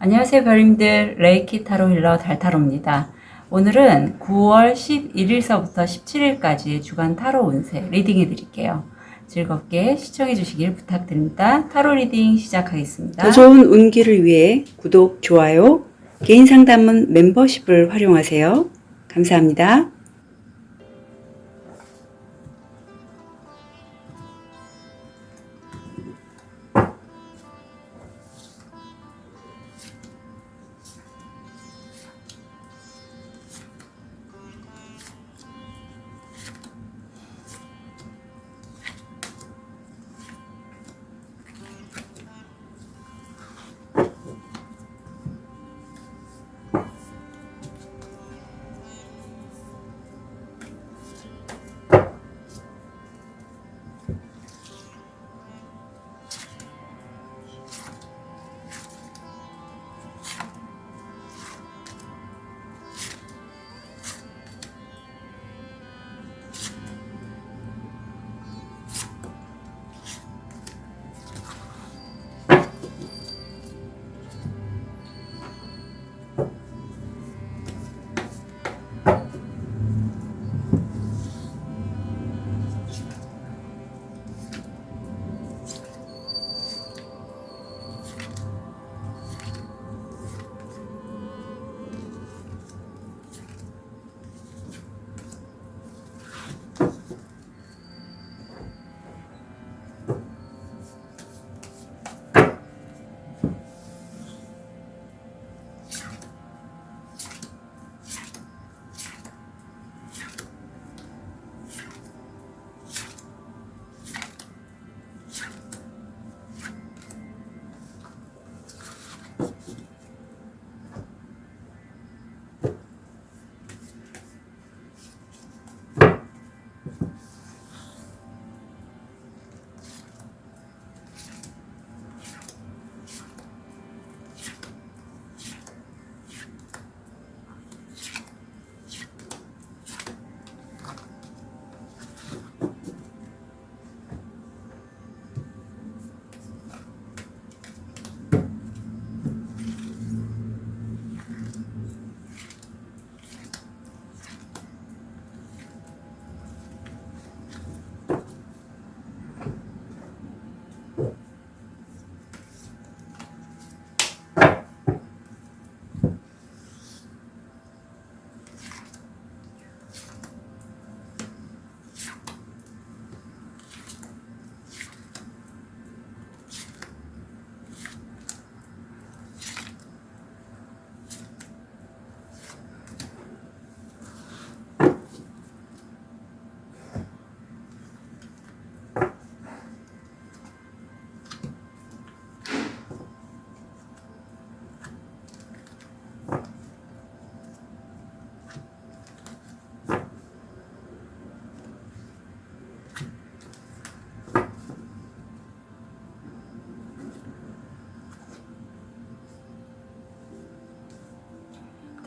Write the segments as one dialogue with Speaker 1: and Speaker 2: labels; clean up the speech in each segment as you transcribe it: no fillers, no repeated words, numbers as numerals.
Speaker 1: 안녕하세요 별님들, 레이키 타로 힐러 달타로입니다. 오늘은 9월 11일서부터 17일까지의 주간 타로 운세 리딩해 드릴게요. 즐겁게 시청해 주시길 부탁드립니다. 타로 리딩 시작하겠습니다.
Speaker 2: 더 좋은 운기를 위해 구독, 좋아요, 개인 상담은 멤버십을 활용하세요. 감사합니다.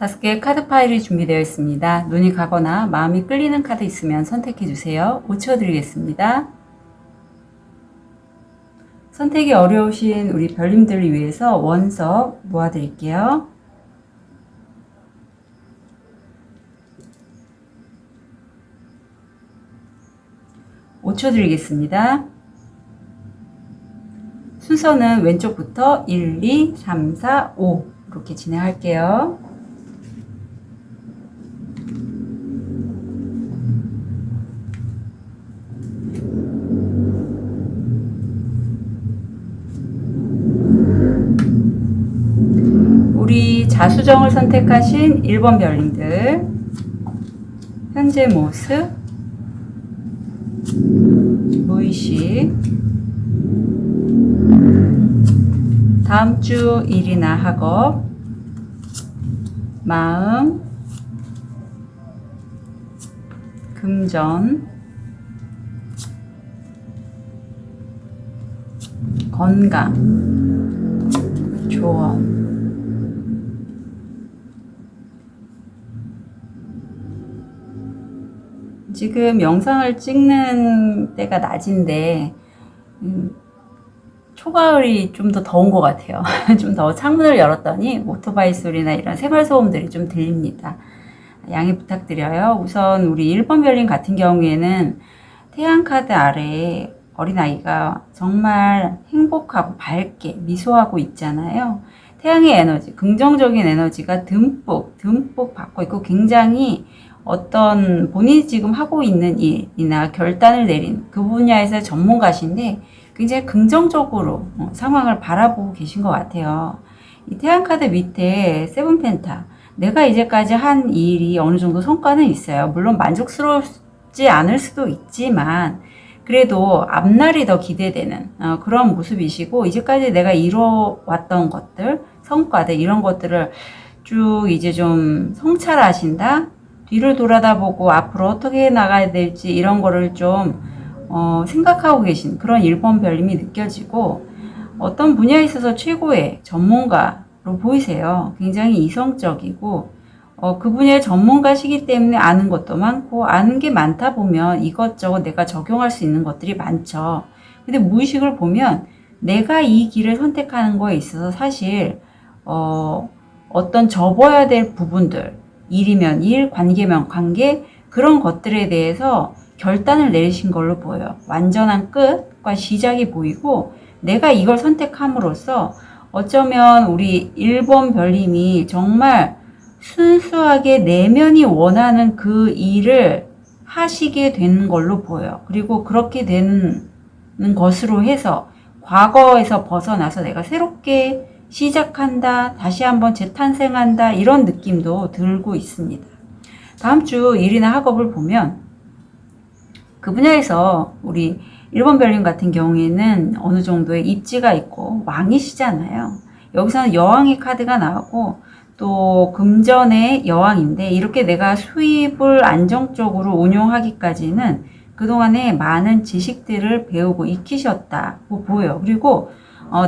Speaker 1: 다섯 개의 카드 파일이 준비되어 있습니다. 눈이 가거나 마음이 끌리는 카드 있으면 선택해 주세요. 5초 드리겠습니다. 선택이 어려우신 우리 별님들을 위해서 원석 모아드릴게요. (5초) 드리겠습니다. 순서는 왼쪽부터 1, 2, 3, 4, 5 이렇게 진행할게요. 우리 자수정을 선택하신 1번 별님들 현재 모습, 무의식, 다음 주 일이나 학업, 마음, 금전, 건강, 조언. 지금 영상을 찍는 때가 낮인데 초가을이 좀 더 더운 것 같아요. 좀 더 창문을 열었더니 오토바이 소리나 이런 생활소음들이 좀 들립니다. 양해 부탁드려요. 우선 우리 1번 별님 같은 경우에는 태양카드 아래에 어린아이가 정말 행복하고 밝게 미소하고 있잖아요. 태양의 에너지, 긍정적인 에너지가 듬뿍 받고 있고 굉장히 어떤 본인이 지금 하고 있는 일이나 결단을 내린 그 분야에서 전문가신데 굉장히 긍정적으로 상황을 바라보고 계신 것 같아요. 이 태양카드 밑에 세븐펜타, 내가 이제까지 한 일이 어느 정도 성과는 있어요. 물론 만족스럽지 않을 수도 있지만 그래도 앞날이 더 기대되는 그런 모습이시고, 이제까지 내가 이뤄왔던 것들, 성과들 이런 것들을 쭉 이제 좀 성찰하신다. 뒤를 돌아다보고 앞으로 어떻게 나가야 될지 이런 거를 좀 생각하고 계신 그런 1번 별님이 느껴지고, 어떤 분야에 있어서 최고의 전문가로 보이세요. 굉장히 이성적이고 그 분야의 전문가시기 때문에 아는 것도 많고, 아는 게 많다 보면 이것저것 내가 적용할 수 있는 것들이 많죠. 근데 무의식을 보면 내가 이 길을 선택하는 거에 있어서 사실 어떤 접어야 될 부분들, 일이면 일, 관계면 관계, 그런 것들에 대해서 결단을 내리신 걸로 보여요. 완전한 끝과 시작이 보이고, 내가 이걸 선택함으로써 어쩌면 우리 1번 별님이 정말 순수하게 내면이 원하는 그 일을 하시게 되는 걸로 보여요. 그리고 그렇게 되는 것으로 해서 과거에서 벗어나서 내가 새롭게 시작한다, 다시 한번 재탄생한다, 이런 느낌도 들고 있습니다. 다음 주 일이나 학업을 보면 그 분야에서 우리 1번 별님 같은 경우에는 어느 정도의 입지가 있고 왕이시잖아요. 여기서는 여왕의 카드가 나오고 또 금전의 여왕인데, 이렇게 내가 수입을 안정적으로 운용하기까지는 그동안에 많은 지식들을 배우고 익히셨다고 보여요. 그리고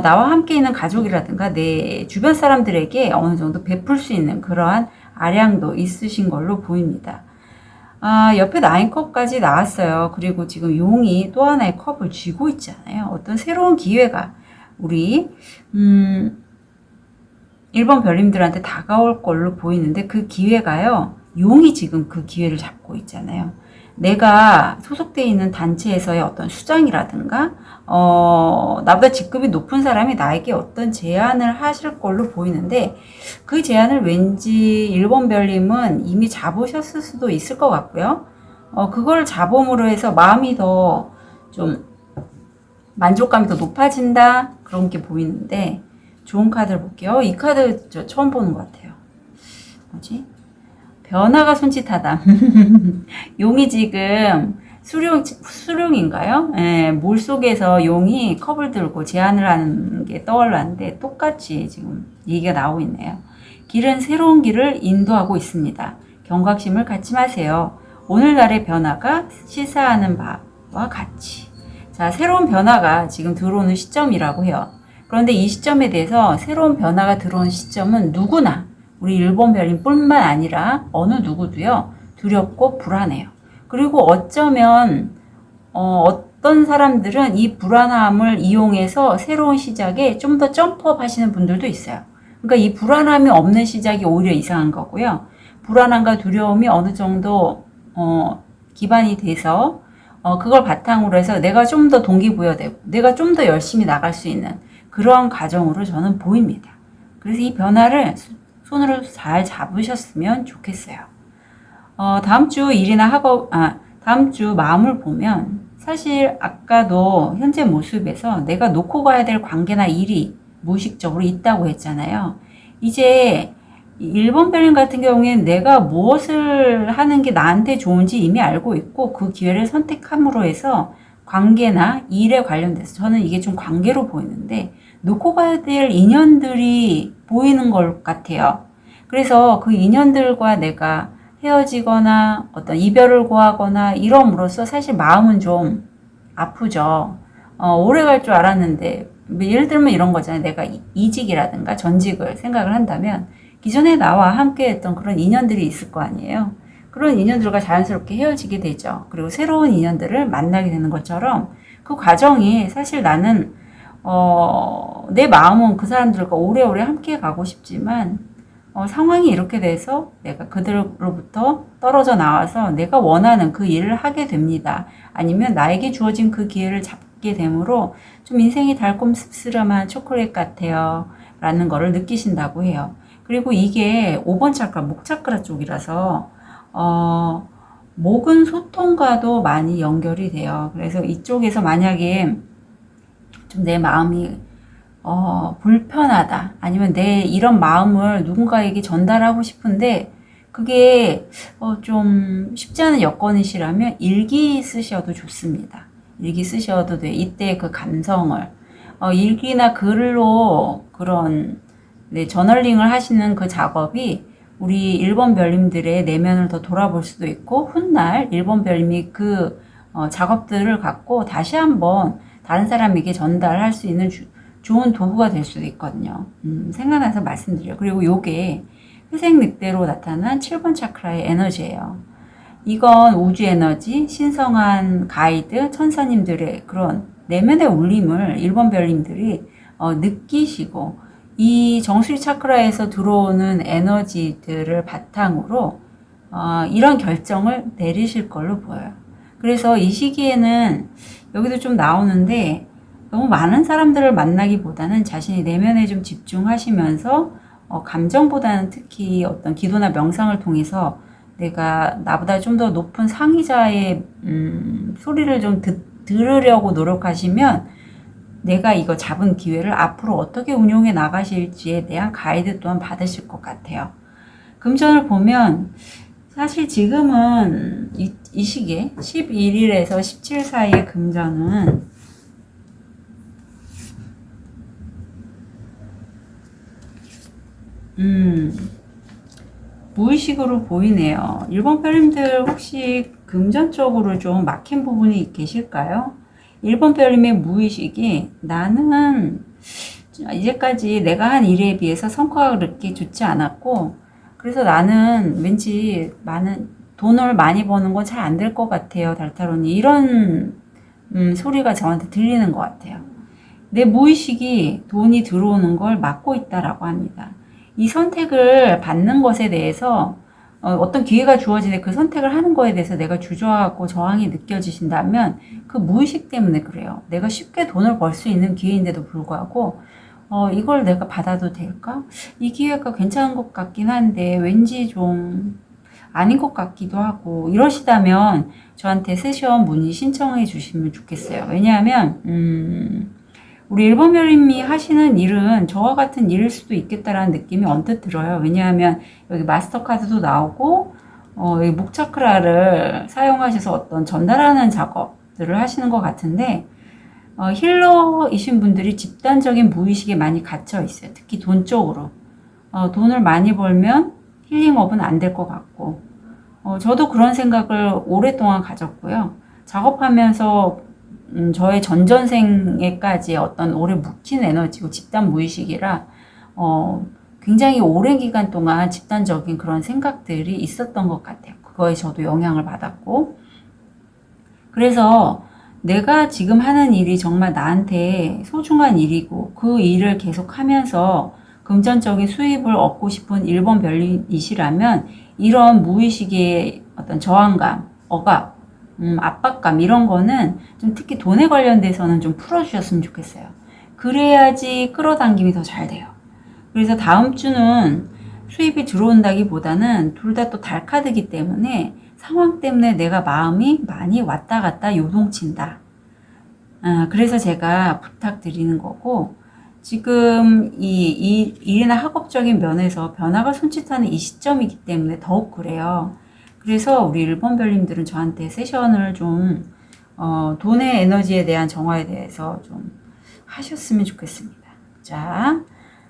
Speaker 1: 나와 함께 있는 가족이라든가 내 주변 사람들에게 어느 정도 베풀 수 있는 그러한 아량도 있으신 걸로 보입니다. 옆에 9컵까지 나왔어요. 그리고 지금 용이 또 하나의 컵을 쥐고 있잖아요. 어떤 새로운 기회가 우리 1번 별님들한테 다가올 걸로 보이는데, 그 기회가요, 용이 지금 그 기회를 잡고 있잖아요. 내가 소속되어 있는 단체에서의 어떤 수장이라든가 나보다 직급이 높은 사람이 나에게 어떤 제안을 하실 걸로 보이는데, 그 제안을 왠지 1번 별님은 이미 잡으셨을 수도 있을 것 같고요. 그걸 잡음으로 해서 마음이 더 좀 만족감이 더 높아진다, 그런 게 보이는데, 좋은 카드를 볼게요. 이 카드 저 처음 보는 것 같아요. 뭐지? 변화가 손짓하다. 용이 지금 수룡인가요? 예, 물 속에서 용이 컵을 들고 제안을 하는 게 떠올랐는데, 똑같이 지금 얘기가 나오고 있네요. 길은 새로운 길을 인도하고 있습니다. 경각심을 갖지 마세요. 오늘날의 변화가 시사하는 바와 같이. 자, 새로운 변화가 지금 들어오는 시점이라고 해요. 그런데 이 시점에 대해서, 새로운 변화가 들어온 시점은 누구나, 우리 1번 별님 뿐만 아니라 어느 누구도요, 두렵고 불안해요. 그리고 어쩌면 어떤 사람들은 이 불안함을 이용해서 새로운 시작에 좀 더 점프업 하시는 분들도 있어요. 그러니까 이 불안함이 없는 시작이 오히려 이상한 거고요. 불안함과 두려움이 어느 정도 기반이 돼서 그걸 바탕으로 해서 내가 좀 더 동기부여되고 내가 좀 더 열심히 나갈 수 있는 그러한 과정으로 저는 보입니다. 그래서 이 변화를 손으로 잘 잡으셨으면 좋겠어요. 다음 주 일이나 학업, 다음 주 마음을 보면 사실 아까도 현재 모습에서 내가 놓고 가야 될 관계나 일이 무의식적으로 있다고 했잖아요. 이제 1번 별님 같은 경우에는 내가 무엇을 하는 게 나한테 좋은지 이미 알고 있고, 그 기회를 선택함으로 해서 관계나 일에 관련돼서 저는 이게 좀 관계로 보이는데, 놓고 가야 될 인연들이 보이는 것 같아요. 그래서 그 인연들과 내가 헤어지거나 어떤 이별을 고하거나 이럼으로써 사실 마음은 좀 아프죠. 오래 갈 줄 알았는데, 예를 들면 이런 거잖아요. 내가 이직이라든가 전직을 생각을 한다면 기존에 나와 함께 했던 그런 인연들이 있을 거 아니에요. 그런 인연들과 자연스럽게 헤어지게 되죠. 그리고 새로운 인연들을 만나게 되는 것처럼 그 과정이 사실 나는 내 마음은 그 사람들과 오래오래 함께 가고 싶지만, 상황이 이렇게 돼서 내가 그들로부터 떨어져 나와서 내가 원하는 그 일을 하게 됩니다. 아니면 나에게 주어진 그 기회를 잡게 되므로 좀 인생이 달콤 씁쓸한 초콜릿 같아요. 라는 거를 느끼신다고 해요. 그리고 이게 5번 차크라, 목 차크라 쪽이라서, 목은 소통과도 많이 연결이 돼요. 그래서 이쪽에서 만약에 좀 내 마음이 불편하다. 아니면 내 이런 마음을 누군가에게 전달하고 싶은데 그게 좀 쉽지 않은 여건이시라면 일기 쓰셔도 좋습니다. 일기 쓰셔도 돼. 이때 그 감성을 일기나 글로 그런 저널링을 하시는 그 작업이 우리 1번 별님들의 내면을 더 돌아볼 수도 있고 훗날 1번 별님이 그 작업들을 갖고 다시 한번 다른 사람에게 전달할 수 있는 좋은 도구가 될 수도 있거든요. 생각나서 말씀드려요. 그리고 요게 회색 늑대로 나타난 7번 차크라의 에너지예요. 이건 우주 에너지, 신성한 가이드, 천사님들의 그런 내면의 울림을 1번 별님들이 느끼시고 이 정수리 차크라에서 들어오는 에너지들을 바탕으로 이런 결정을 내리실 걸로 보여요. 그래서 이 시기에는 여기도 좀 나오는데 너무 많은 사람들을 만나기보다는 자신이 내면에 좀 집중하시면서 감정보다는 특히 어떤 기도나 명상을 통해서 내가 나보다 좀 더 높은 상위자의 소리를 좀 들으려고 노력하시면 내가 이거 잡은 기회를 앞으로 어떻게 운용해 나가실지에 대한 가이드 또한 받으실 것 같아요. 금전을 보면 사실 지금은 이 시기에 11일에서 17 사이의 금전은 무의식으로 보이네요. 1번 별님들 혹시 금전적으로 좀 막힌 부분이 계실까요? 1번 별님의 무의식이 나는 이제까지 내가 한 일에 비해서 성과가 그렇게 좋지 않았고 그래서 나는 왠지 많은 돈을 많이 버는 건 잘 안 될 것 같아요. 달타로니 이런 소리가 저한테 들리는 것 같아요. 내 무의식이 돈이 들어오는 걸 막고 있다라고 합니다. 이 선택을 받는 것에 대해서 어떤 기회가 주어지는데 그 선택을 하는 거에 대해서 내가 주저하고 저항이 느껴지신다면 그 무의식 때문에 그래요. 내가 쉽게 돈을 벌 수 있는 기회인데도 불구하고 이걸 내가 받아도 될까? 이 기회가 괜찮은 것 같긴 한데 왠지 좀 아닌 것 같기도 하고 이러시다면 저한테 세션 문의 신청해 주시면 좋겠어요. 왜냐하면 우리 1번 별님이 하시는 일은 저와 같은 일일 수도 있겠다라는 느낌이 언뜻 들어요. 왜냐하면 여기 마스터카드도 나오고 여기 목차크라를 사용하셔서 어떤 전달하는 작업들을 하시는 것 같은데 힐러이신 분들이 집단적인 무의식에 많이 갇혀 있어요. 특히 돈 쪽으로. 돈을 많이 벌면 힐링업은 안 될 것 같고 저도 그런 생각을 오랫동안 가졌고요. 작업하면서 저의 전전생에까지 어떤 오래 묵힌 에너지고 집단 무의식이라 굉장히 오랜 기간 동안 집단적인 그런 생각들이 있었던 것 같아요. 그거에 저도 영향을 받았고 그래서 내가 지금 하는 일이 정말 나한테 소중한 일이고 그 일을 계속 하면서 금전적인 수입을 얻고 싶은 1번 별이시라면 이런 무의식의 어떤 저항감, 억압, 압박감 이런 거는 좀 특히 돈에 관련돼서는 좀 풀어주셨으면 좋겠어요. 그래야지 끌어당김이 더 잘 돼요. 그래서 다음 주는 수입이 들어온다기보다는 둘 다 또 달카드기 때문에 상황 때문에 내가 마음이 많이 왔다 갔다 요동친다. 그래서 제가 부탁드리는 거고 지금 이 일이나 학업적인 면에서 변화가 손짓하는 이 시점이기 때문에 더욱 그래요. 그래서 우리 1번 별님들은 저한테 세션을 좀 돈의 에너지에 대한 정화에 대해서 좀 하셨으면 좋겠습니다. 자,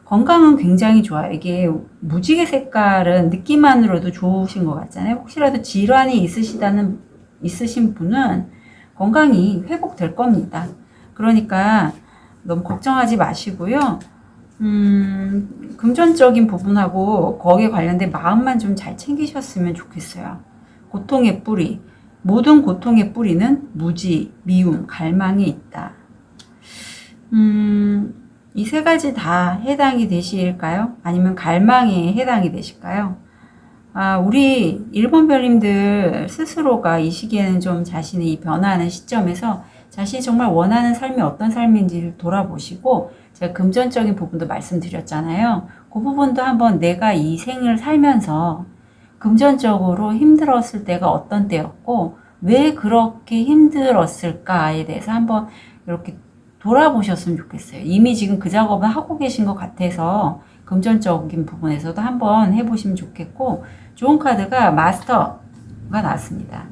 Speaker 1: 건강은 굉장히 좋아요. 이게 무지개 색깔은 느낌만으로도 좋으신 것 같잖아요. 혹시라도 질환이 있으신 분은 건강이 회복될 겁니다. 그러니까 너무 걱정하지 마시고요. 금전적인 부분하고 거기에 관련된 마음만 좀 잘 챙기셨으면 좋겠어요. 고통의 뿌리, 모든 고통의 뿌리는 무지, 미움, 갈망이 있다. 이 세 가지 다 해당이 되실까요? 아니면 갈망에 해당이 되실까요? 우리 1번 별님들 스스로가 이 시기에는 좀 자신의 이 변화하는 시점에서 자신이 정말 원하는 삶이 어떤 삶인지를 돌아보시고, 제가 금전적인 부분도 말씀드렸잖아요. 그 부분도 한번 내가 이 생을 살면서 금전적으로 힘들었을 때가 어떤 때였고 왜 그렇게 힘들었을까에 대해서 한번 이렇게 돌아보셨으면 좋겠어요. 이미 지금 그 작업은 하고 계신 것 같아서 금전적인 부분에서도 한번 해보시면 좋겠고, 좋은 카드가 마스터가 나왔습니다.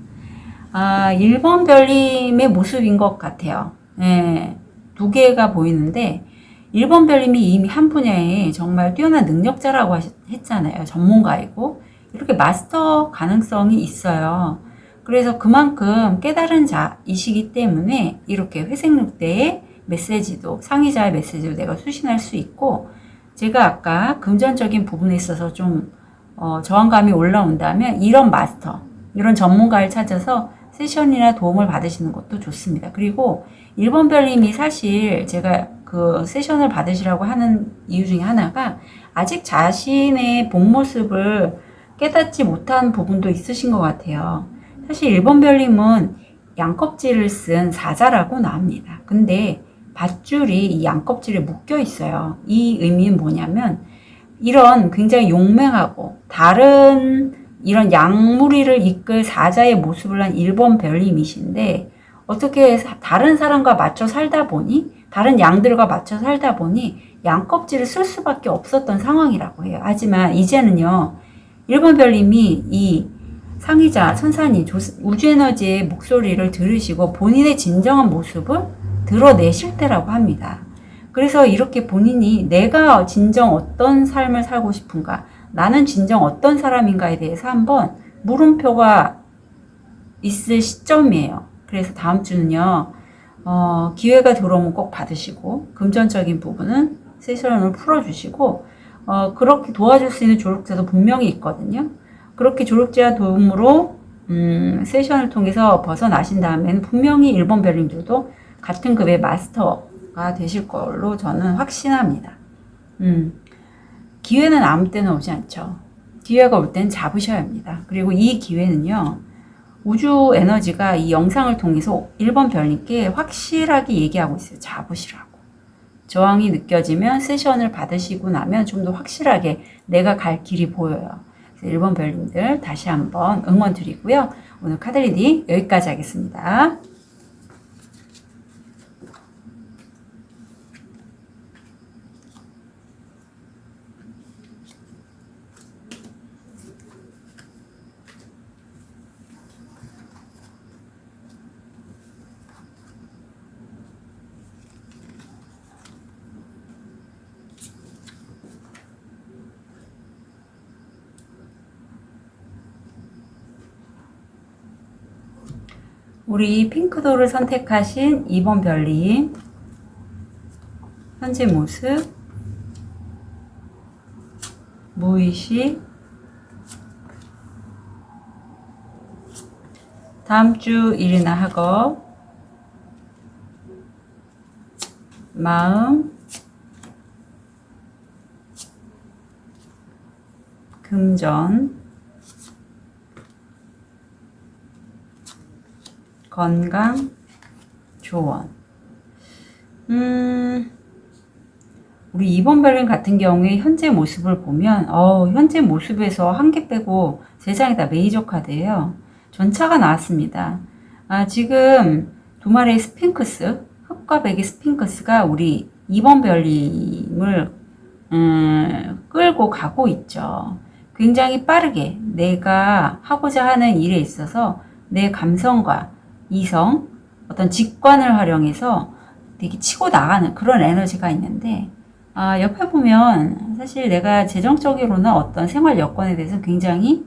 Speaker 1: 1번 별님의 모습인 것 같아요. 네, 두 개가 보이는데 1번 별님이 이미 한 분야에 정말 뛰어난 능력자라고 했잖아요. 전문가이고 이렇게 마스터 가능성이 있어요. 그래서 그만큼 깨달은 자이시기 때문에 이렇게 회색늑대의 메시지도, 상의자의 메시지도 내가 수신할 수 있고, 제가 아까 금전적인 부분에 있어서 좀 저항감이 올라온다면 이런 마스터, 이런 전문가를 찾아서 세션이나 도움을 받으시는 것도 좋습니다. 그리고 1번 별님이 사실 제가 그 세션을 받으시라고 하는 이유 중에 하나가 아직 자신의 본 모습을 깨닫지 못한 부분도 있으신 것 같아요. 사실 1번 별님은 양껍질을 쓴 사자라고 나옵니다. 근데 밧줄이 이 양껍질에 묶여 있어요. 이 의미는 뭐냐면 이런 굉장히 용맹하고 다른 이런 양무리를 이끌 사자의 모습을 한 1번 별님이신데, 어떻게 다른 사람과 맞춰 살다 보니, 다른 양들과 맞춰 살다 보니 양껍질을 쓸 수밖에 없었던 상황이라고 해요. 하지만 이제는요, 1번 별님이 이 상의자, 천사님, 우주에너지의 목소리를 들으시고 본인의 진정한 모습을 드러내실 때라고 합니다. 그래서 이렇게 본인이 내가 진정 어떤 삶을 살고 싶은가, 나는 진정 어떤 사람인가에 대해서 한번 물음표가 있을 시점이에요. 그래서 다음 주는요, 기회가 들어오면 꼭 받으시고, 금전적인 부분은 세션을 풀어주시고, 그렇게 도와줄 수 있는 조력자도 분명히 있거든요. 그렇게 조력자 도움으로 세션을 통해서 벗어나신 다음에는 분명히 1번 별님들도 같은 급의 마스터가 되실 걸로 저는 확신합니다. 기회는 아무 때나 오지 않죠. 기회가 올 때는 잡으셔야 합니다. 그리고 이 기회는요, 우주 에너지가 이 영상을 통해서 1번 별님께 확실하게 얘기하고 있어요. 잡으시라고. 저항이 느껴지면 세션을 받으시고 나면 좀 더 확실하게 내가 갈 길이 보여요. 1번 별님들 다시 한번 응원 드리고요. 오늘 카드 리딩 여기까지 하겠습니다. 우리 핑크도를 선택하신 2번 별님, 현재 모습, 무의식, 다음 주 일이나 학업, 마음, 금전, 건강, 조언. 우리 2번 별님 같은 경우에 현재 모습을 보면 현재 모습에서 한 개 빼고 세상에 다 메이저 카드예요. 전차가 나왔습니다. 지금 두 마리의 스핑크스, 흑과 백의 스핑크스가 우리 2번 별님을 끌고 가고 있죠. 굉장히 빠르게 내가 하고자 하는 일에 있어서 내 감성과 이성, 어떤 직관을 활용해서 되게 치고 나가는 그런 에너지가 있는데, 옆에 보면 사실 내가 재정적으로는 어떤 생활 여건에 대해서 굉장히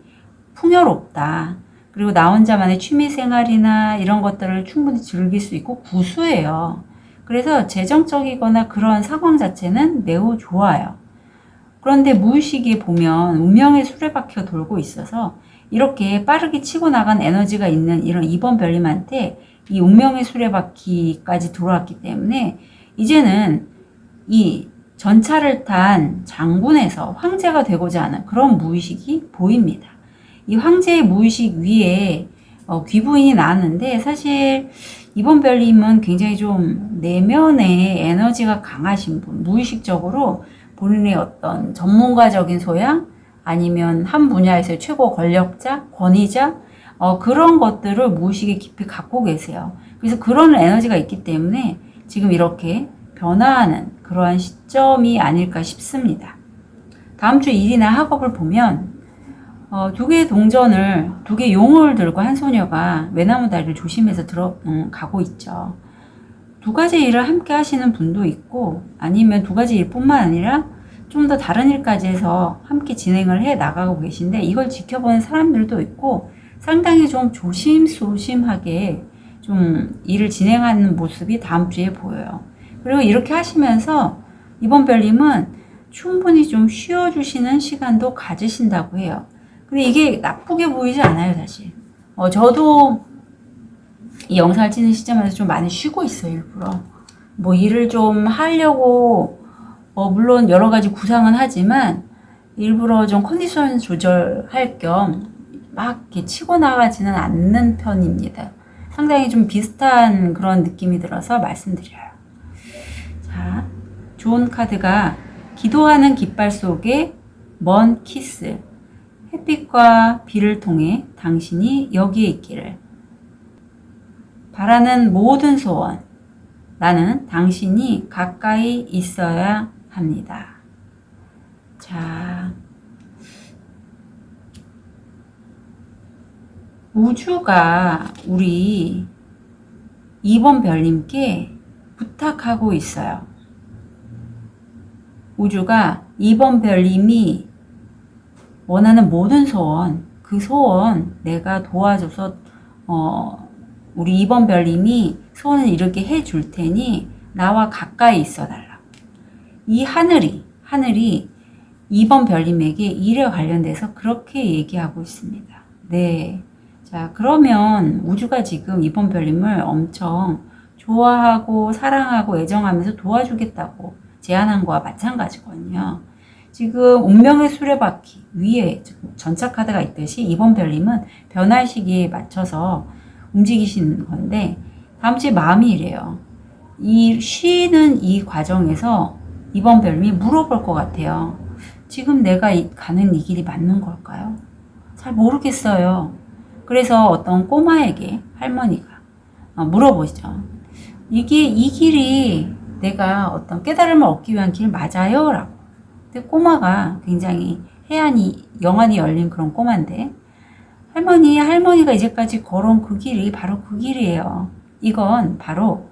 Speaker 1: 풍요롭다. 그리고 나 혼자만의 취미 생활이나 이런 것들을 충분히 즐길 수 있고 구수해요. 그래서 재정적이거나 그런 상황 자체는 매우 좋아요. 그런데 무의식에 보면 운명의 수레바퀴가 돌고 있어서 이렇게 빠르게 치고 나간 에너지가 있는 이런 2번 별님한테 이 운명의 수레바퀴까지 들어왔기 때문에 이제는 이 전차를 탄 장군에서 황제가 되고자 하는 그런 무의식이 보입니다. 이 황제의 무의식 위에 귀부인이 나왔는데 사실 이번 별님은 굉장히 좀 내면의 에너지가 강하신 분, 무의식적으로 본인의 어떤 전문가적인 소양 아니면 한 분야에서의 최고 권력자, 권위자 그런 것들을 무의식에 깊이 갖고 계세요. 그래서 그런 에너지가 있기 때문에 지금 이렇게 변화하는 그러한 시점이 아닐까 싶습니다. 다음 주 일이나 학업을 보면 두 개의 동전을, 두 개의 용을 들고 한 소녀가 외나무 다리를 조심해서 가고 있죠. 두 가지 일을 함께 하시는 분도 있고 아니면 두 가지 일뿐만 아니라 좀 더 다른 일까지 해서 함께 진행을 해 나가고 계신데 이걸 지켜보는 사람들도 있고 상당히 좀 조심조심하게 좀 일을 진행하는 모습이 다음 주에 보여요. 그리고 이렇게 하시면서 이번 별님은 충분히 좀 쉬어주시는 시간도 가지신다고 해요. 근데 이게 나쁘게 보이지 않아요, 사실. 저도 이 영상을 찍는 시점에서 좀 많이 쉬고 있어요, 일부러. 뭐 일을 좀 하려고, 물론 여러 가지 구상은 하지만, 일부러 좀 컨디션 조절할 겸 막 이렇게 치고 나가지는 않는 편입니다. 상당히 좀 비슷한 그런 느낌이 들어서 말씀드려요. 자, 좋은 카드가 기도하는 깃발 속에 먼 키스. 햇빛과 비를 통해 당신이 여기에 있기를. 바라는 모든 소원. 나는 당신이 가까이 있어야 합니다. 자, 우주가 우리 2번 별님께 부탁하고 있어요. 우주가 2번 별님이 원하는 모든 소원, 그 소원 내가 도와줘서 우리 2번 별님이 소원을 이렇게 해줄 테니 나와 가까이 있어달라. 이 하늘이 2번 별님에게 일에 관련돼서 그렇게 얘기하고 있습니다. 네. 자, 그러면 우주가 지금 2번 별님을 엄청 좋아하고 사랑하고 애정하면서 도와주겠다고 제안한 거와 마찬가지거든요. 지금 운명의 수레바퀴 위에 전차 카드가 있듯이 2번 별님은 변할 시기에 맞춰서 움직이시는 건데 다음 주에 마음이 이래요. 이 쉬는 이 과정에서 2번 별님이 물어볼 것 같아요. 지금 내가 가는 이 길이 맞는 걸까요? 잘 모르겠어요. 그래서 어떤 꼬마에게 할머니가 물어보죠. 이 길이 내가 어떤 깨달음을 얻기 위한 길 맞아요? 라고. 근데 꼬마가 굉장히 영안이 열린 그런 꼬마인데 할머니가 이제까지 걸어온 그 길이 바로 그 길이에요. 이건 바로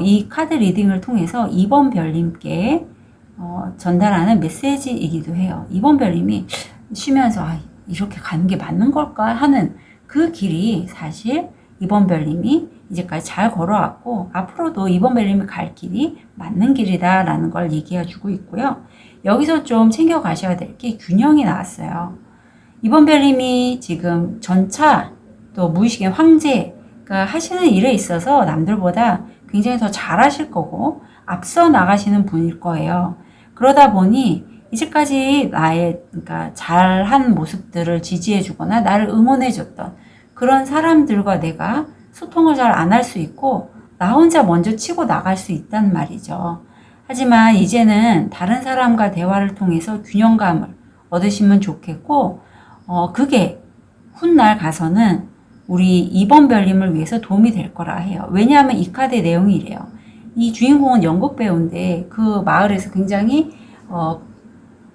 Speaker 1: 이 카드 리딩을 통해서 2번 별님께 전달하는 메시지이기도 해요. 2번 별님이 쉬면서 이렇게 가는 게 맞는 걸까 하는 그 길이 사실 2번 별님이 이제까지 잘 걸어왔고 앞으로도 2번 별님이 갈 길이 맞는 길이다 라는 걸 얘기해 주고 있고요. 여기서 좀 챙겨 가셔야 될 게 균형이 나왔어요. 2번 별님이 지금 전차 또 무의식의 황제가 하시는 일에 있어서 남들보다 굉장히 더 잘하실 거고 앞서 나가시는 분일 거예요. 그러다 보니 이제까지 그러니까 잘한 모습들을 지지해 주거나 나를 응원해 줬던 그런 사람들과 내가 소통을 잘 안 할 수 있고 나 혼자 먼저 치고 나갈 수 있단 말이죠. 하지만 이제는 다른 사람과 대화를 통해서 균형감을 얻으시면 좋겠고 그게 훗날 가서는 우리 2번 별님을 위해서 도움이 될 거라 해요. 왜냐하면 이 카드의 내용이 이래요. 이 주인공은 연극 배우인데 그 마을에서 굉장히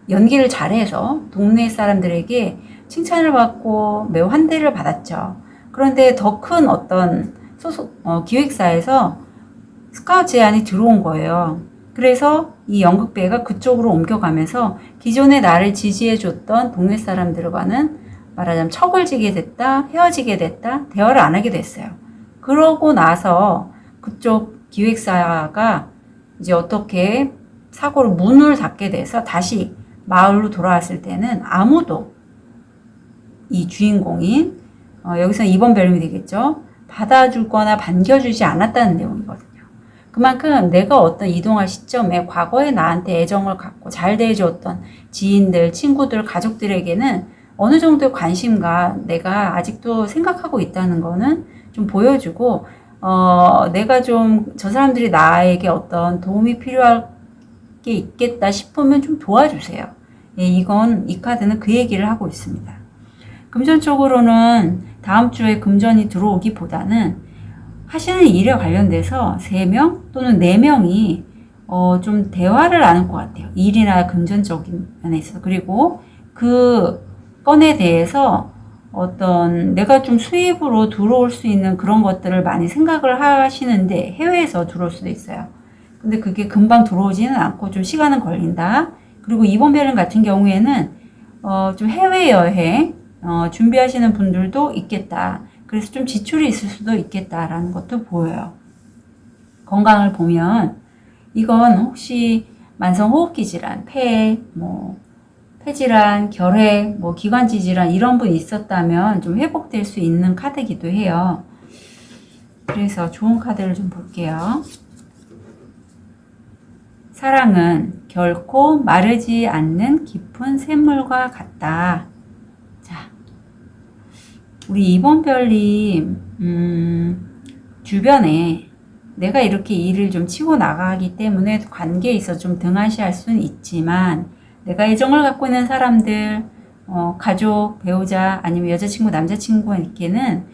Speaker 1: 연기를 잘해서 동네 사람들에게 칭찬을 받고 매우 환대를 받았죠. 그런데 더 큰 어떤 기획사에서 스카우트 제안이 들어온 거예요. 그래서 이 연극배가 그쪽으로 옮겨가면서 기존에 나를 지지해줬던 동네 사람들과는 말하자면 척을 지게 됐다, 헤어지게 됐다, 대화를 안 하게 됐어요. 그러고 나서 그쪽 기획사가 이제 어떻게 사고로 문을 닫게 돼서 다시 마을로 돌아왔을 때는 아무도 이 주인공인 여기서 2번 별님이 되겠죠. 받아주거나 반겨주지 않았다는 내용이거든요. 그만큼 내가 어떤 이동할 시점에 과거에 나한테 애정을 갖고 잘 대해줬던 지인들, 친구들, 가족들에게는 어느 정도의 관심과 내가 아직도 생각하고 있다는 거는 좀 보여주고, 내가 좀 저 사람들이 나에게 어떤 도움이 필요할 게 있겠다 싶으면 좀 도와주세요. 예, 이 카드는 그 얘기를 하고 있습니다. 금전 쪽으로는 다음 주에 금전이 들어오기보다는 하시는 일에 관련돼서 3명 또는 4명이 좀 대화를 나눌 것 같아요. 일이나 금전적인 면에 있어서. 그리고 그 건에 대해서 어떤 내가 좀 수입으로 들어올 수 있는 그런 것들을 많이 생각을 하시는데 해외에서 들어올 수도 있어요. 근데 그게 금방 들어오지는 않고 좀 시간은 걸린다. 그리고 이번 별은 같은 경우에는 좀 해외여행 준비하시는 분들도 있겠다. 그래서 좀 지출이 있을 수도 있겠다라는 것도 보여요. 건강을 보면 이건 혹시 만성호흡기 질환, 폐질환, 결핵, 기관지 질환 이런 분이 있었다면 좀 회복될 수 있는 카드이기도 해요. 그래서 좋은 카드를 좀 볼게요. 사랑은 결코 마르지 않는 깊은 샘물과 같다. 자, 우리 이번 별님 주변에 내가 이렇게 일을 좀 치고 나가기 때문에 관계에 있어 좀 등한시할 수는 있지만 내가 애정을 갖고 있는 사람들, 가족, 배우자 아니면 여자친구, 남자친구에게는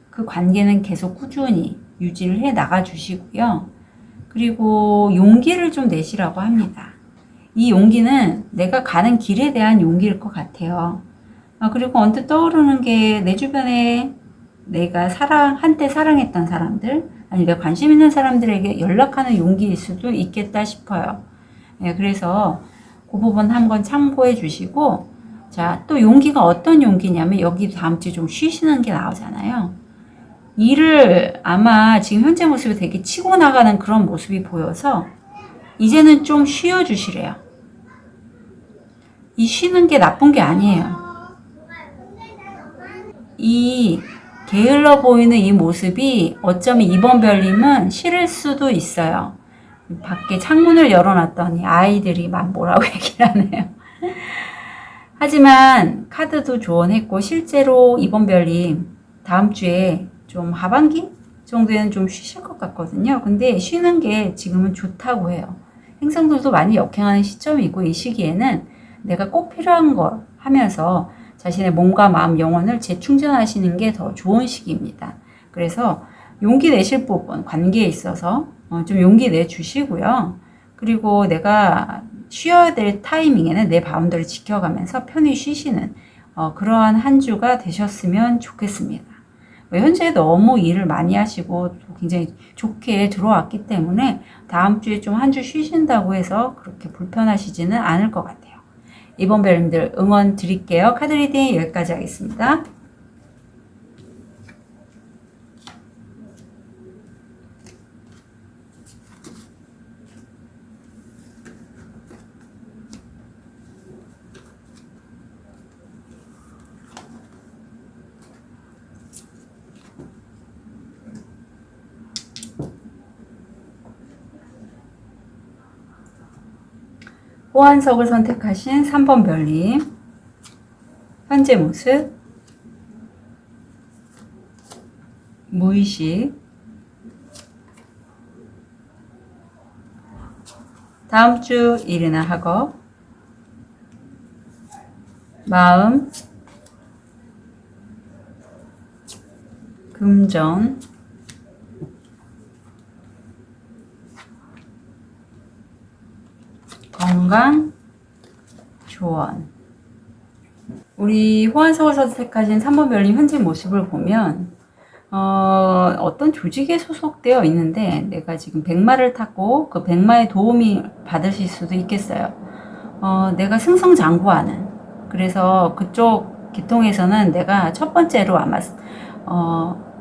Speaker 1: 그 관계는 계속 꾸준히 유지를 해 나가 주시고요. 그리고 용기를 좀 내시라고 합니다. 이 용기는 내가 가는 길에 대한 용기일 것 같아요. 그리고 언뜻 떠오르는 게 내 주변에 내가 한때 사랑했던 사람들, 아니 내가 관심 있는 사람들에게 연락하는 용기일 수도 있겠다 싶어요. 네, 그래서 그 부분 한번 참고해 주시고, 자, 또 용기가 어떤 용기냐면 여기 다음 주에 좀 쉬시는 게 나오잖아요. 일을 아마 지금 현재 모습이 되게 치고 나가는 그런 모습이 보여서 이제는 좀 쉬어주시래요. 이 쉬는 게 나쁜 게 아니에요. 이 게을러 보이는 이 모습이 어쩌면 이번 별님은 싫을 수도 있어요. 밖에 창문을 열어놨더니 아이들이 막 뭐라고 얘기를 하네요. 하지만 카드도 조언했고 실제로 이번 별님 다음 주에 좀 하반기 정도에는 좀 쉬실 것 같거든요. 근데 쉬는 게 지금은 좋다고 해요. 행성들도 많이 역행하는 시점이고 이 시기에는 내가 꼭 필요한 걸 하면서 자신의 몸과 마음, 영혼을 재충전하시는 게 더 좋은 시기입니다. 그래서 용기 내실 부분, 관계에 있어서 좀 용기 내주시고요. 그리고 내가 쉬어야 될 타이밍에는 내 바운더를 지켜가면서 편히 쉬시는 그러한 한 주가 되셨으면 좋겠습니다. 현재 너무 일을 많이 하시고 굉장히 좋게 들어왔기 때문에 다음 주에 좀 한 주 쉬신다고 해서 그렇게 불편하시지는 않을 것 같아요. 이번 별님들 응원 드릴게요. 카드 리딩 여기까지 하겠습니다. 호환석을 선택하신 3번 별님 현재 모습 무의식 다음 주 일이나 학업 마음 금전 건강, 조언. 우리 호환석을 선택하신 3번 별님 현재 모습을 보면 어떤 조직에 소속되어 있는데 내가 지금 백마를 탔고 그 백마의 도움이 받으실 수도 있겠어요. 내가 승승장구하는 그래서 그쪽 계통에서는 내가 첫 번째로 아마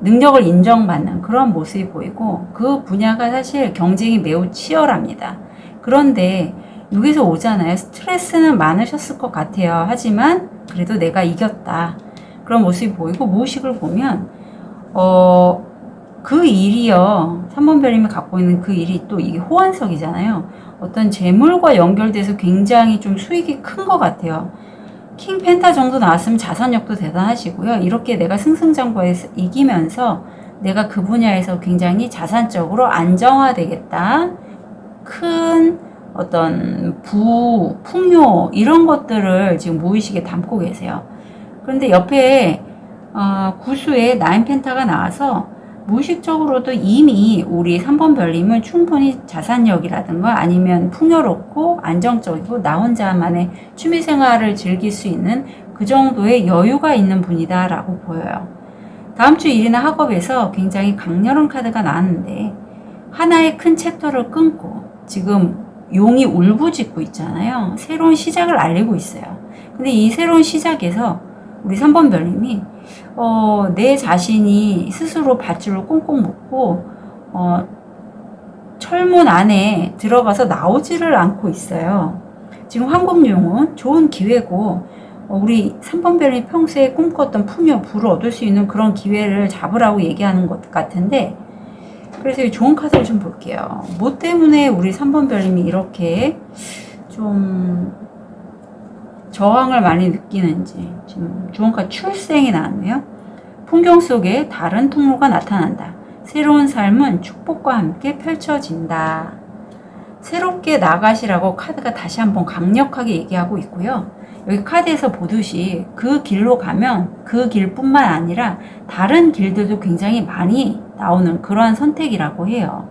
Speaker 1: 능력을 인정받는 그런 모습이 보이고 그 분야가 사실 경쟁이 매우 치열합니다. 그런데 여기서 오잖아요. 스트레스는 많으셨을 것 같아요. 하지만 그래도 내가 이겼다. 그런 모습이 보이고 무의식을 보면 그 일이요. 3번 별님이 갖고 있는 그 일이 또 이게 호환석이잖아요. 어떤 재물과 연결돼서 굉장히 좀 수익이 큰 것 같아요. 킹 펜타 정도 나왔으면 자산력도 대단하시고요. 이렇게 내가 승승장구해서 이기면서 내가 그 분야에서 굉장히 자산적으로 안정화되겠다. 큰 어떤 풍요 이런 것들을 지금 무의식에 담고 계세요. 그런데 옆에 구수에 나인 펜타가 나와서 무의식적으로도 이미 우리 3번 별님은 충분히 자산력이라든가 아니면 풍요롭고 안정적이고 나 혼자만의 취미생활을 즐길 수 있는 그 정도의 여유가 있는 분이다 라고 보여요. 다음 주 일이나 학업에서 굉장히 강렬한 카드가 나왔는데 하나의 큰 챕터를 끊고 지금 용이 울부짖고 있잖아요. 새로운 시작을 알리고 있어요. 근데 이 새로운 시작에서 우리 3번 별님이 내 자신이 스스로 밧줄을 꽁꽁 묶고 철문 안에 들어가서 나오지를 않고 있어요. 지금 황금용은 좋은 기회고 우리 3번 별이 평소에 꿈꿨던 풍요, 부를 얻을 수 있는 그런 기회를 잡으라고 얘기하는 것 같은데 그래서 이 좋은 카드를 좀 볼게요. 뭐 때문에 우리 3번 별님이 이렇게 좀 저항을 많이 느끼는지. 지금 좋은 카드 출생이 나왔네요. 풍경 속에 다른 통로가 나타난다. 새로운 삶은 축복과 함께 펼쳐진다. 새롭게 나가시라고 카드가 다시 한번 강력하게 얘기하고 있고요. 여기 카드에서 보듯이 그 길로 가면 그 길뿐만 아니라 다른 길들도 굉장히 많이 나오는 그러한 선택이라고 해요.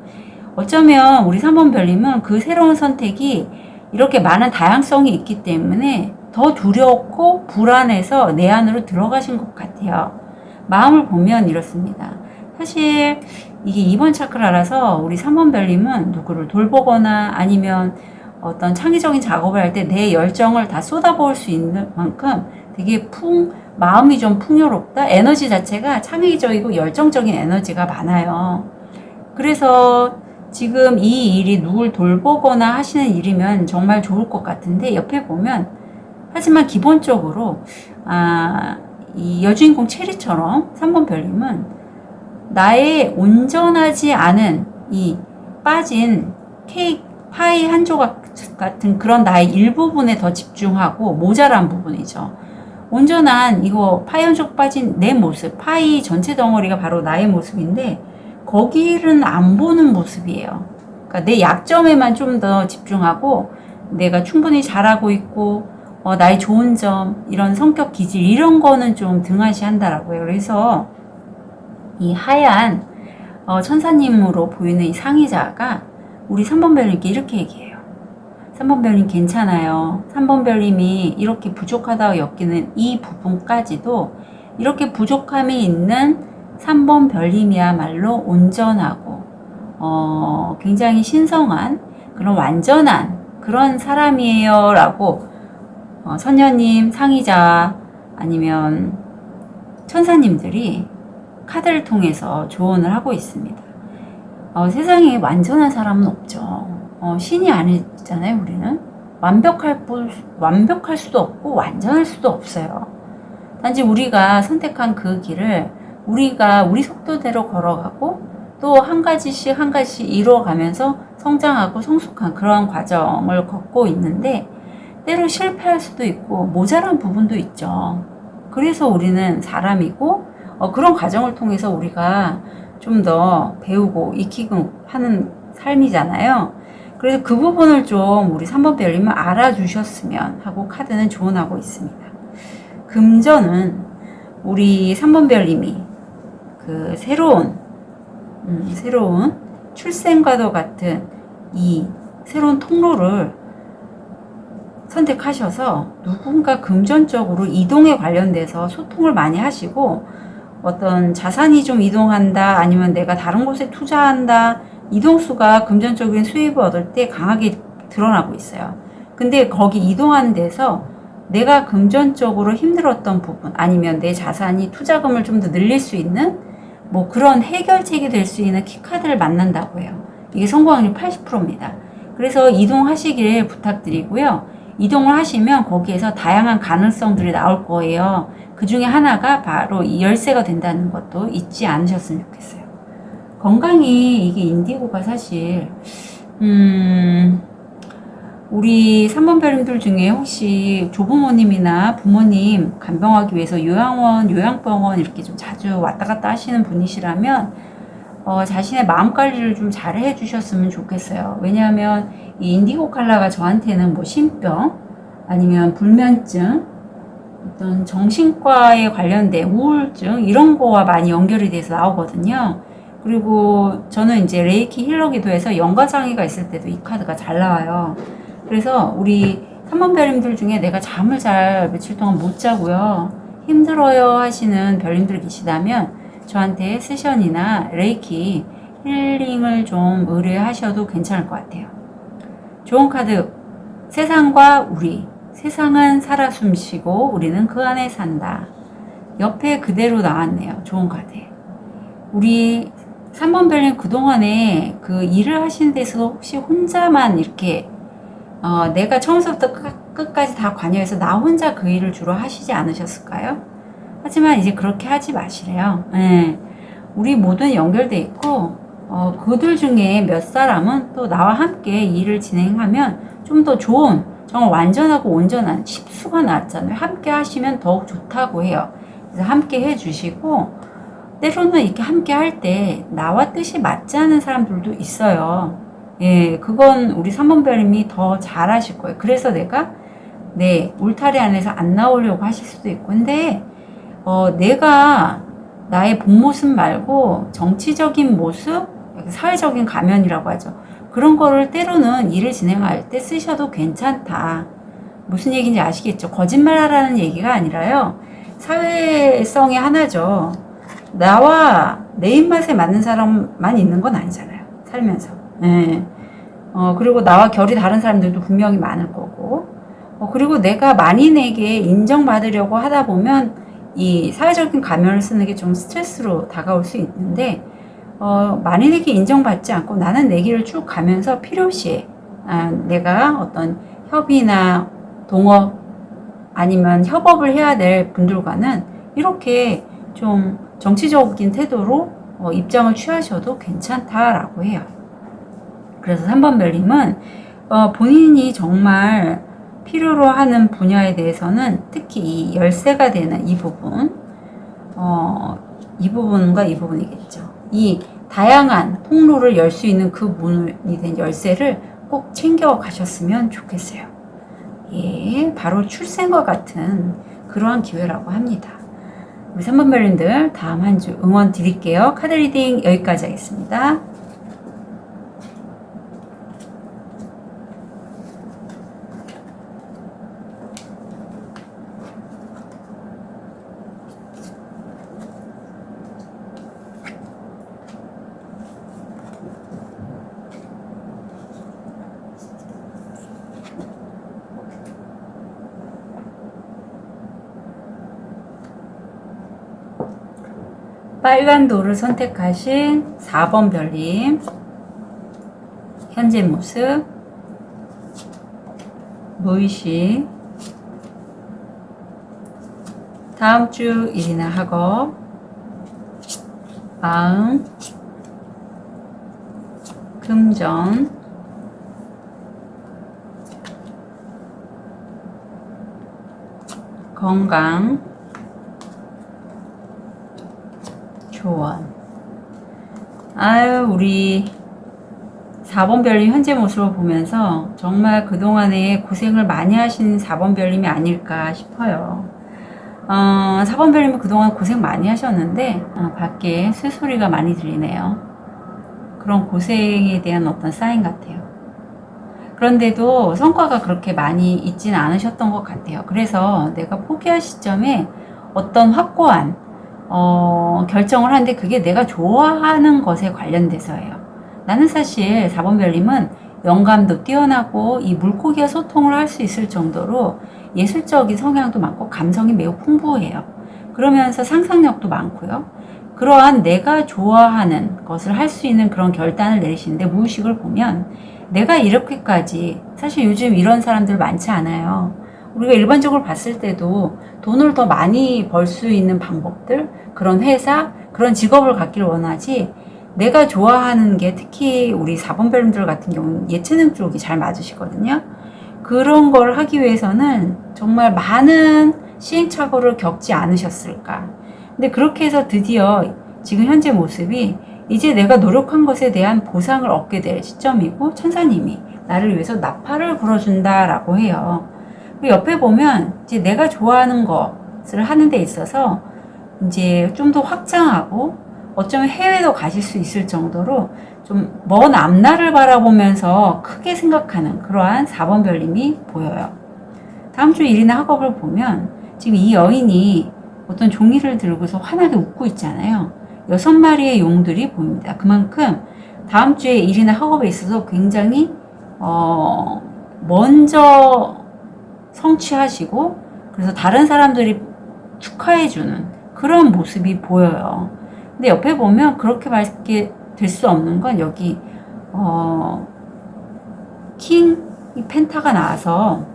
Speaker 1: 어쩌면 우리 3번 별님은 그 새로운 선택이 이렇게 많은 다양성이 있기 때문에 더 두렵고 불안해서 내 안으로 들어가신 것 같아요. 마음을 보면 이렇습니다. 사실 이게 2번 차크라라서 우리 3번 별님은 누구를 돌보거나 아니면 어떤 창의적인 작업을 할 때 내 열정을 다 쏟아부을 수 있는 만큼 되게 마음이 좀 풍요롭다. 에너지 자체가 창의적이고 열정적인 에너지가 많아요. 그래서 지금 이 일이 누굴 돌보거나 하시는 일이면 정말 좋을 것 같은데 옆에 보면 하지만 기본적으로 이 여주인공 체리처럼 3번 별님은 나의 온전하지 않은 이 빠진 파이 한 조각 같은 그런 나의 일부분에 더 집중하고 모자란 부분이죠. 온전한 이거 파이 한 조각 빠진 내 모습, 파이 전체 덩어리가 바로 나의 모습인데 거기는 안 보는 모습이에요. 그러니까 내 약점에만 좀 더 집중하고 내가 충분히 잘하고 있고 나의 좋은 점, 이런 성격 기질 이런 거는 좀 등한시한다라고요. 그래서 이 하얀 천사님으로 보이는 이 상의자가 우리 3번 별님께 이렇게 얘기해요. 3번 별님 괜찮아요. 3번 별님이 이렇게 부족하다고 엮이는 이 부분까지도 이렇게 부족함이 있는 3번 별님이야말로 온전하고 굉장히 신성한 그런 완전한 그런 사람이에요 라고 선녀님, 상의자 아니면 천사님들이 카드를 통해서 조언을 하고 있습니다. 세상에 완전한 사람은 없죠. 신이 아니잖아요, 우리는. 완벽할 수도 없고 완전할 수도 없어요. 단지 우리가 선택한 그 길을 우리가 우리 속도대로 걸어가고 또 한 가지씩 이루어가면서 성장하고 성숙한 그런 과정을 걷고 있는데 때로 실패할 수도 있고 모자란 부분도 있죠. 그래서 우리는 사람이고 그런 과정을 통해서 우리가 좀 더 배우고 익히고 하는 삶이잖아요. 그래서 그 부분을 좀 우리 3번 별님은 알아주셨으면 하고 카드는 조언하고 있습니다. 금전은 우리 3번 별님이 그 새로운 출생과도 같은 이 새로운 통로를 선택하셔서 누군가 금전적으로 이동에 관련돼서 소통을 많이 하시고 어떤 자산이 좀 이동한다 아니면 내가 다른 곳에 투자한다 이동수가 금전적인 수입을 얻을 때 강하게 드러나고 있어요. 근데 거기 이동하는 데서 내가 금전적으로 힘들었던 부분 아니면 내 자산이 투자금을 좀 더 늘릴 수 있는 뭐 그런 해결책이 될 수 있는 키카드를 만난다고 해요. 이게 성공 확률 80%입니다. 그래서 이동하시기를 부탁드리고요. 이동을 하시면 거기에서 다양한 가능성들이 나올 거예요. 그 중에 하나가 바로 이 열쇠가 된다는 것도 잊지 않으셨으면 좋겠어요. 건강이 이게 인디고가 사실 우리 3번 별님들 중에 혹시 조부모님이나 부모님 간병하기 위해서 요양원, 요양병원 이렇게 좀 자주 왔다 갔다 하시는 분이시라면 자신의 마음 관리를 좀 잘 해주셨으면 좋겠어요. 왜냐하면 이 인디고 컬러가 저한테는 뭐 신병 아니면 불면증, 어떤 정신과에 관련된 우울증 이런 거와 많이 연결이 돼서 나오거든요. 그리고 저는 이제 레이키 힐러기도 해서 연관장애가 있을 때도 이 카드가 잘 나와요. 그래서 우리 3번 별님들 중에 내가 잠을 잘 며칠 동안 못 자고요, 힘들어요 하시는 별님들 계시다면 저한테 세션이나 레이키 힐링을 좀 의뢰하셔도 괜찮을 것 같아요. 좋은 카드, 세상과 우리. 세상은 살아 숨쉬고 우리는 그 안에 산다. 옆에 그대로 나왔네요. 좋은 카드. 우리 3번 별님 그동안에 그 일을 하시는 데서 혹시 혼자만 이렇게 내가 처음부터 끝까지 다 관여해서 나 혼자 그 일을 주로 하시지 않으셨을까요? 하지만 이제 그렇게 하지 마시래요. 네. 우리 모두는 연결돼 있고 그들 중에 몇 사람은 또 나와 함께 일을 진행하면 좀 더 좋은, 정말 완전하고 온전한 십수가 나왔잖아요. 함께 하시면 더욱 좋다고 해요. 그래서 함께 해주시고, 때로는 이렇게 함께 할 때 나와 뜻이 맞지 않는 사람들도 있어요. 예, 그건 우리 3번 별님이 더 잘하실 거예요. 그래서 내가 울타리 안에서 안 나오려고 하실 수도 있고, 근데 내가 나의 본 모습 말고 정치적인 모습, 사회적인 가면이라고 하죠. 그런 거를 때로는 일을 진행할 때 쓰셔도 괜찮다. 무슨 얘기인지 아시겠죠? 거짓말하라는 얘기가 아니라요, 사회성의 하나죠. 나와 내 입맛에 맞는 사람만 있는 건 아니잖아요, 살면서. 네. 그리고 나와 결이 다른 사람들도 분명히 많을 거고, 그리고 내가 만인에게 인정받으려고 하다 보면 이 사회적인 가면을 쓰는 게 좀 스트레스로 다가올 수 있는데, 만인에게 인정받지 않고 나는 내 길을 쭉 가면서 필요시에 내가 어떤 협의나 동업 아니면 협업을 해야 될 분들과는 이렇게 좀 정치적인 태도로 입장을 취하셔도 괜찮다라고 해요. 그래서 3번 별님은 본인이 정말 필요로 하는 분야에 대해서는 특히 이 열쇠가 되는 이 부분, 이 부분과 이 부분이겠죠. 이 다양한 통로를 열 수 있는 그 문이 된 열쇠를 꼭 챙겨 가셨으면 좋겠어요. 예, 바로 출생과 같은 그러한 기회라고 합니다. 우리 3번 별님들 다음 한 주 응원 드릴게요. 카드 리딩 여기까지 하겠습니다. 빨간 돌을 선택하신 4번 별님, 현재 모습, 무의식, 다음 주 일이나 학업, 마음, 금전, 건강, 조언. 아유, 우리 4번 별님 현재 모습을 보면서 정말 그동안에 고생을 많이 하신 4번 별님이 아닐까 싶어요. 4번 별님은 그동안 고생 많이 하셨는데 밖에 쇠소리가 많이 들리네요. 그런 고생에 대한 어떤 사인 같아요. 그런데도 성과가 그렇게 많이 있지는 않으셨던 것 같아요. 그래서 내가 포기할 시점에 어떤 확고한 결정을 하는데 그게 내가 좋아하는 것에 관련돼서예요. 나는 사실 4번 별님은 영감도 뛰어나고 이 물고기와 소통을 할 수 있을 정도로 예술적인 성향도 많고 감성이 매우 풍부해요. 그러면서 상상력도 많고요. 그러한 내가 좋아하는 것을 할 수 있는 그런 결단을 내리시는데, 무의식을 보면 내가 이렇게까지, 사실 요즘 이런 사람들 많지 않아요. 우리가 일반적으로 봤을 때도 돈을 더 많이 벌 수 있는 방법들, 그런 회사, 그런 직업을 갖기를 원하지, 내가 좋아하는 게 특히 우리 4번 별님들 같은 경우는 예체능 쪽이 잘 맞으시거든요. 그런 걸 하기 위해서는 정말 많은 시행착오를 겪지 않으셨을까. 근데 그렇게 해서 드디어 지금 현재 모습이 이제 내가 노력한 것에 대한 보상을 얻게 될 시점이고 천사님이 나를 위해서 나팔을 불어준다라고 해요. 옆에 보면 이제 내가 좋아하는 것을 하는 데 있어서 이제 좀 더 확장하고 어쩌면 해외도 가실 수 있을 정도로 좀 먼 앞날을 바라보면서 크게 생각하는 그러한 4번 별님이 보여요. 다음 주 일이나 학업을 보면 지금 이 여인이 어떤 종이를 들고서 환하게 웃고 있잖아요. 6마리의 용들이 보입니다. 그만큼 다음 주에 일이나 학업에 있어서 굉장히 먼저 성취하시고 그래서 다른 사람들이 축하해주는 그런 모습이 보여요. 근데 옆에 보면 그렇게 밝게 될 수 없는 건 여기 킹 펜타가 나와서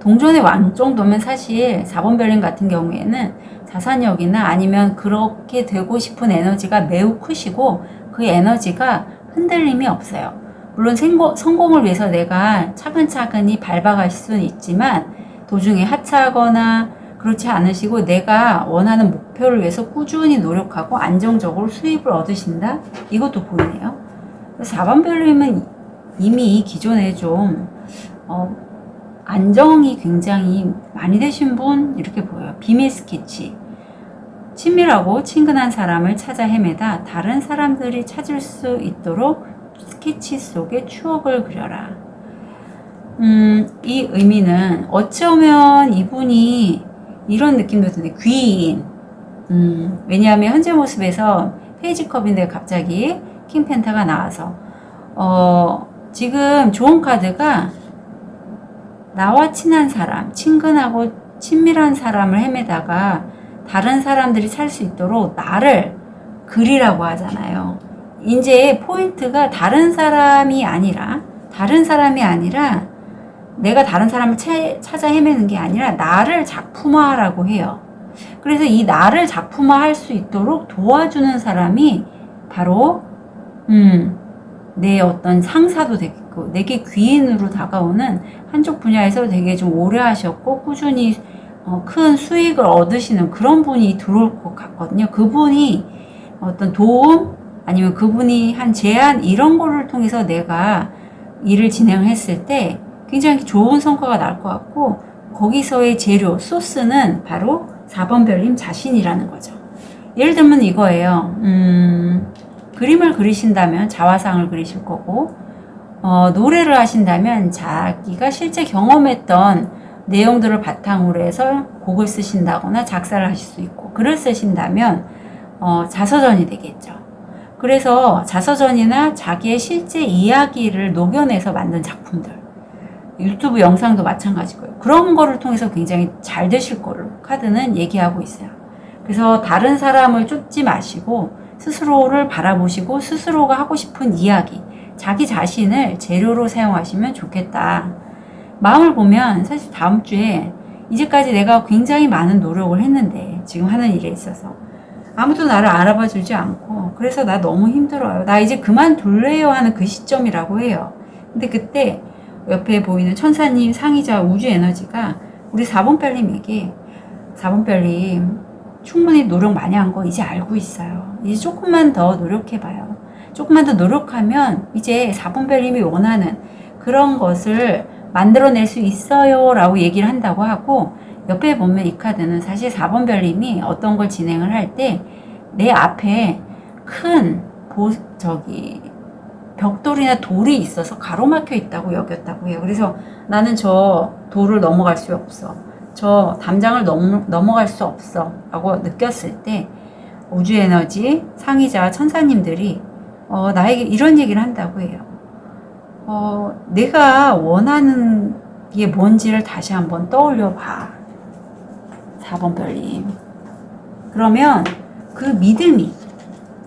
Speaker 1: 동전의 왕 정도면 사실 4번 별님 같은 경우에는 자산력이나 아니면 그렇게 되고 싶은 에너지가 매우 크시고 그 에너지가 흔들림이 없어요. 물론 성공을 위해서 내가 차근차근히 밟아갈 수는 있지만 도중에 하차하거나 그렇지 않으시고 내가 원하는 목표를 위해서 꾸준히 노력하고 안정적으로 수입을 얻으신다? 이것도 보이네요. 4번 별님은 이미 기존에 좀 안정이 굉장히 많이 되신 분 이렇게 보여요. 비밀 스케치. 친밀하고 친근한 사람을 찾아 헤매다 다른 사람들이 찾을 수 있도록 스케치 속에 추억을 그려라. 이 의미는 어쩌면 이분이 이런 느낌도 드네. 귀인. 왜냐하면 현재 모습에서 페이지컵인데 갑자기 킹펜타가 나와서 지금 좋은 카드가 나와 친한 사람, 친근하고 친밀한 사람을 헤매다가 다른 사람들이 살 수 있도록 나를 그리라고 하잖아요. 이제 포인트가 다른 사람이 아니라 내가 다른 사람을 찾아 헤매는 게 아니라 나를 작품화하라고 해요. 그래서 이 나를 작품화할 수 있도록 도와주는 사람이 바로 내 어떤 상사도 되겠고 내게 귀인으로 다가오는 한쪽 분야에서 되게 좀 오래 하셨고 꾸준히 큰 수익을 얻으시는 그런 분이 들어올 것 같거든요. 그분이 어떤 도움 아니면 그분이 한 제안 이런 거를 통해서 내가 일을 진행했을 때 굉장히 좋은 성과가 날 것 같고 거기서의 재료, 소스는 바로 4번 별님 자신이라는 거죠. 예를 들면 이거예요. 그림을 그리신다면 자화상을 그리실 거고 노래를 하신다면 자기가 실제 경험했던 내용들을 바탕으로 해서 곡을 쓰신다거나 작사를 하실 수 있고 글을 쓰신다면 자서전이 되겠죠. 그래서 자서전이나 자기의 실제 이야기를 녹여내서 만든 작품들 유튜브 영상도 마찬가지고요. 그런 거를 통해서 굉장히 잘 되실 거로 카드는 얘기하고 있어요. 그래서 다른 사람을 쫓지 마시고 스스로를 바라보시고 스스로가 하고 싶은 이야기, 자기 자신을 재료로 사용하시면 좋겠다. 마음을 보면 사실 다음 주에 이제까지 내가 굉장히 많은 노력을 했는데 지금 하는 일에 있어서 아무도 나를 알아봐 주지 않고 그래서 나 너무 힘들어요. 나 이제 그만둘래요 하는 그 시점이라고 해요. 근데 그때 옆에 보이는 천사님 상의자 우주 에너지가 우리 4번 별님에게 4번 별님 충분히 노력 많이 한 거 이제 알고 있어요. 이제 조금만 더 노력해봐요. 조금만 더 노력하면 이제 4번 별님이 원하는 그런 것을 만들어낼 수 있어요 라고 얘기를 한다고 하고 옆에 보면 이 카드는 사실 4번 별님이 어떤 걸 진행을 할 때 내 앞에 큰 벽돌이나 돌이 있어서 가로막혀 있다고 여겼다고 해요. 그래서 나는 저 돌을 넘어갈 수 없어. 저 담장을 넘어갈 수 없어. 라고 느꼈을 때 우주 에너지 상의자 천사님들이 나에게 이런 얘기를 한다고 해요. 내가 원하는 게 뭔지를 다시 한번 떠올려 봐. 4번 별님. 그러면 그 믿음이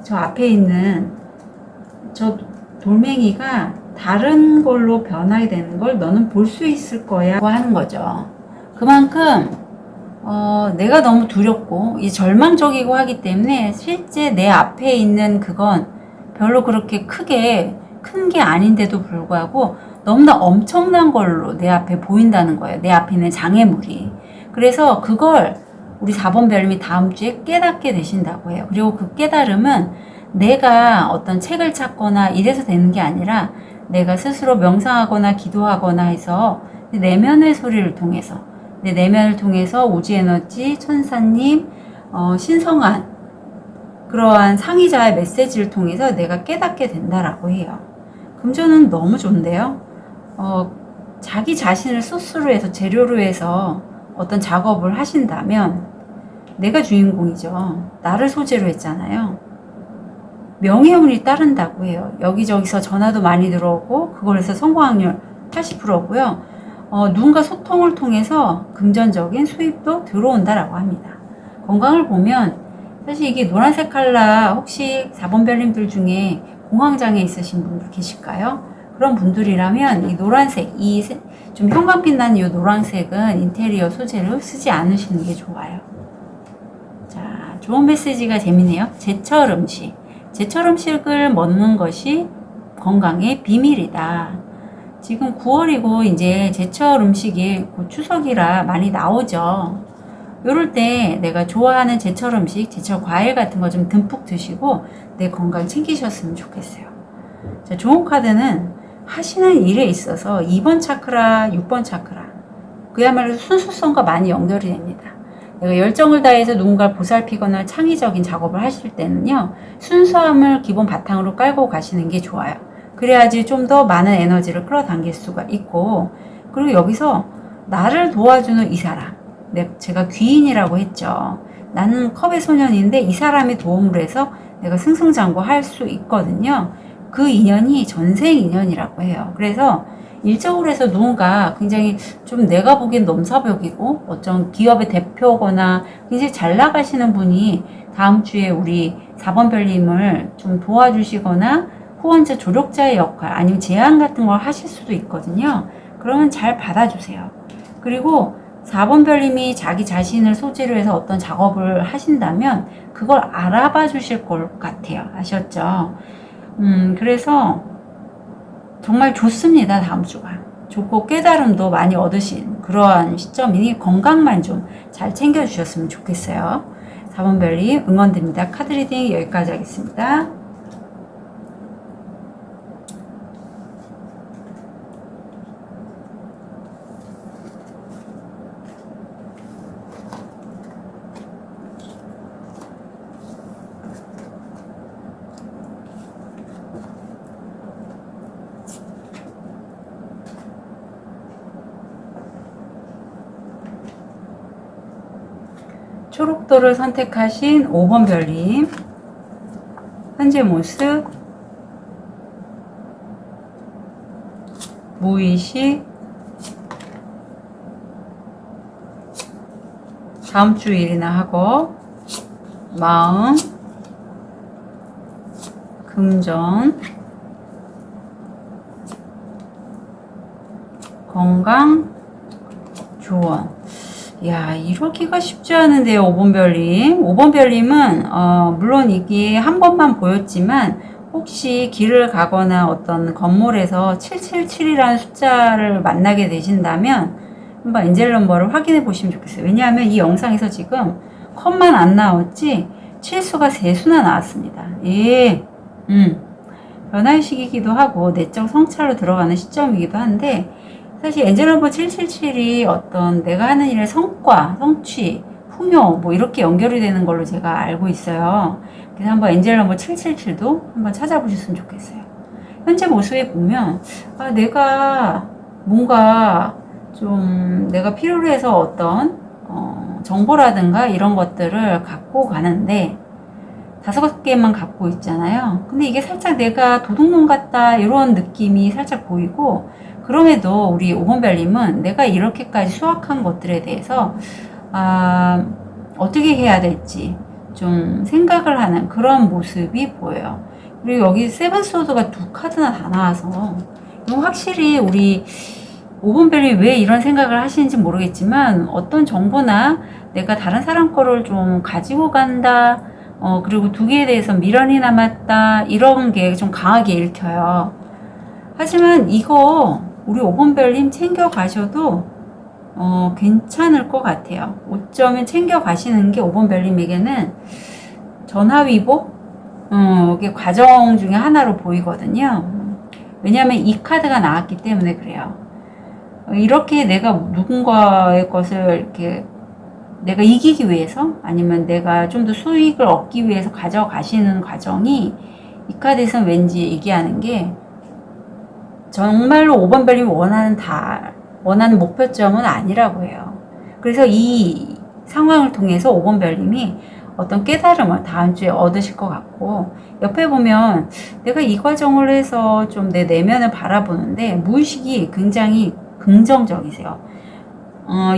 Speaker 1: 저 앞에 있는 저 돌멩이가 다른 걸로 변하게 되는 걸 너는 볼 수 있을 거야 하는 거죠. 그만큼 내가 너무 두렵고 이 절망적이고 하기 때문에 실제 내 앞에 있는 그건 별로 그렇게 크게 큰 게 아닌데도 불구하고 너무나 엄청난 걸로 내 앞에 보인다는 거예요. 내 앞에 있는 장애물이. 그래서 그걸 우리 4번 별님이 다음 주에 깨닫게 되신다고 해요. 그리고 그 깨달음은 내가 어떤 책을 찾거나 이래서 되는 게 아니라 내가 스스로 명상하거나 기도하거나 해서 내면의 소리를 통해서 내 내면을 통해서 우주에너지, 천사님, 신성한 그러한 상위자의 메시지를 통해서 내가 깨닫게 된다라고 해요. 금전은 너무 좋은데요. 자기 자신을 소스로 해서 재료로 해서 어떤 작업을 하신다면 내가 주인공이죠. 나를 소재로 했잖아요. 명예운이 따른다고 해요. 여기저기서 전화도 많이 들어오고 그걸에서 성공 확률 80%고요. 누군가 소통을 통해서 금전적인 수입도 들어온다라고 합니다. 건강을 보면 사실 이게 노란색 칼라 혹시 4번 별님들 중에 공황장애 있으신 분들 계실까요? 그런 분들이라면 이 노란색, 이 좀 형광빛 나는 이 노란색은 인테리어 소재로 쓰지 않으시는 게 좋아요. 자, 좋은 메시지가 재미네요. 제철 음식. 제철 음식을 먹는 것이 건강의 비밀이다. 지금 9월이고 이제 제철 음식이 곧 추석이라 많이 나오죠. 요럴 때 내가 좋아하는 제철 음식, 제철 과일 같은 거 좀 듬뿍 드시고 내 건강 챙기셨으면 좋겠어요. 자, 좋은 카드는 하시는 일에 있어서 2번 차크라, 6번 차크라 그야말로 순수성과 많이 연결이 됩니다. 내가 열정을 다해서 누군가를 보살피거나 창의적인 작업을 하실 때는요, 순수함을 기본 바탕으로 깔고 가시는 게 좋아요. 그래야지 좀 더 많은 에너지를 끌어당길 수가 있고, 그리고 여기서 나를 도와주는 이 사람, 제가 귀인이라고 했죠. 나는 컵의 소년인데 이 사람이 도움을 해서 내가 승승장구할 수 있거든요. 그 인연이 전생 인연이라고 해요. 그래서 일적으로 해서 누군가 굉장히 좀 내가 보기엔 넘사벽이고 어떤 기업의 대표거나 굉장히 잘 나가시는 분이 다음 주에 우리 4번 별님을 좀 도와주시거나 후원자 조력자의 역할 아니면 제안 같은 걸 하실 수도 있거든요. 그러면 잘 받아주세요. 그리고 4번 별님이 자기 자신을 소재로 해서 어떤 작업을 하신다면 그걸 알아봐 주실 것 같아요. 아셨죠? 그래서 정말 좋습니다. 다음 주가. 좋고 깨달음도 많이 얻으신 그러한 시점이니 건강만 좀 잘 챙겨주셨으면 좋겠어요. 4번 별님 응원드립니다. 카드 리딩 여기까지 하겠습니다. 초록도를 선택하신 5번 별님 현재 모습 무의식 다음 주 일이나 하고 마음 금전 건강 조언. 야, 이러기가 쉽지 않은데요, 5번 별님. 5번 별님은, 물론 이게 한 번만 보였지만, 혹시 길을 가거나 어떤 건물에서 777이라는 숫자를 만나게 되신다면, 한번 엔젤 넘버를 확인해 보시면 좋겠어요. 왜냐하면 이 영상에서 지금 컷만 안 나왔지, 칠수가 3수나 나왔습니다. 예, 변화의 시기이기도 하고, 내적 성찰로 들어가는 시점이기도 한데, 사실 엔젤 넘버 777이 어떤 내가 하는 일의 성과, 성취, 풍요 뭐 이렇게 연결이 되는 걸로 제가 알고 있어요. 그래서 한번 엔젤 넘버 777도 한번 찾아보셨으면 좋겠어요. 현재 모습에 보면 내가 뭔가 좀 내가 필요로 해서 어떤 정보라든가 이런 것들을 갖고 가는데 5개만 갖고 있잖아요. 근데 이게 살짝 내가 도둑놈 같다 이런 느낌이 살짝 보이고 그럼에도 우리 5번 별님은 내가 이렇게까지 수확한 것들에 대해서 어떻게 해야 될지 좀 생각을 하는 그런 모습이 보여요. 그리고 여기 세븐소드가 2카드나 다 나와서 이건 확실히 우리 5번별이 왜 이런 생각을 하시는지 모르겠지만 어떤 정보나 내가 다른 사람 거를 좀 가지고 간다, 그리고 두 개에 대해서 미련이 남았다, 이런 게 좀 강하게 읽혀요. 하지만 이거 우리 5번별님 챙겨 가셔도 괜찮을 것 같아요. 5점은 챙겨 가시는 게 5번별님에게는 전화위복, 이게 과정 중에 하나로 보이거든요. 왜냐하면 이 카드가 나왔기 때문에 그래요. 이렇게 내가 누군가의 것을 이렇게 내가 이기기 위해서 아니면 내가 좀 더 수익을 얻기 위해서 가져가시는 과정이 이 카드에서는 왠지 얘기하는 게 정말로 5번별님이 원하는 목표점은 아니라고 해요. 그래서 이 상황을 통해서 5번별님이 어떤 깨달음을 다음 주에 얻으실 것 같고, 옆에 보면 내가 이 과정을 해서 좀 내 내면을 바라보는데 무의식이 굉장히 긍정적이세요.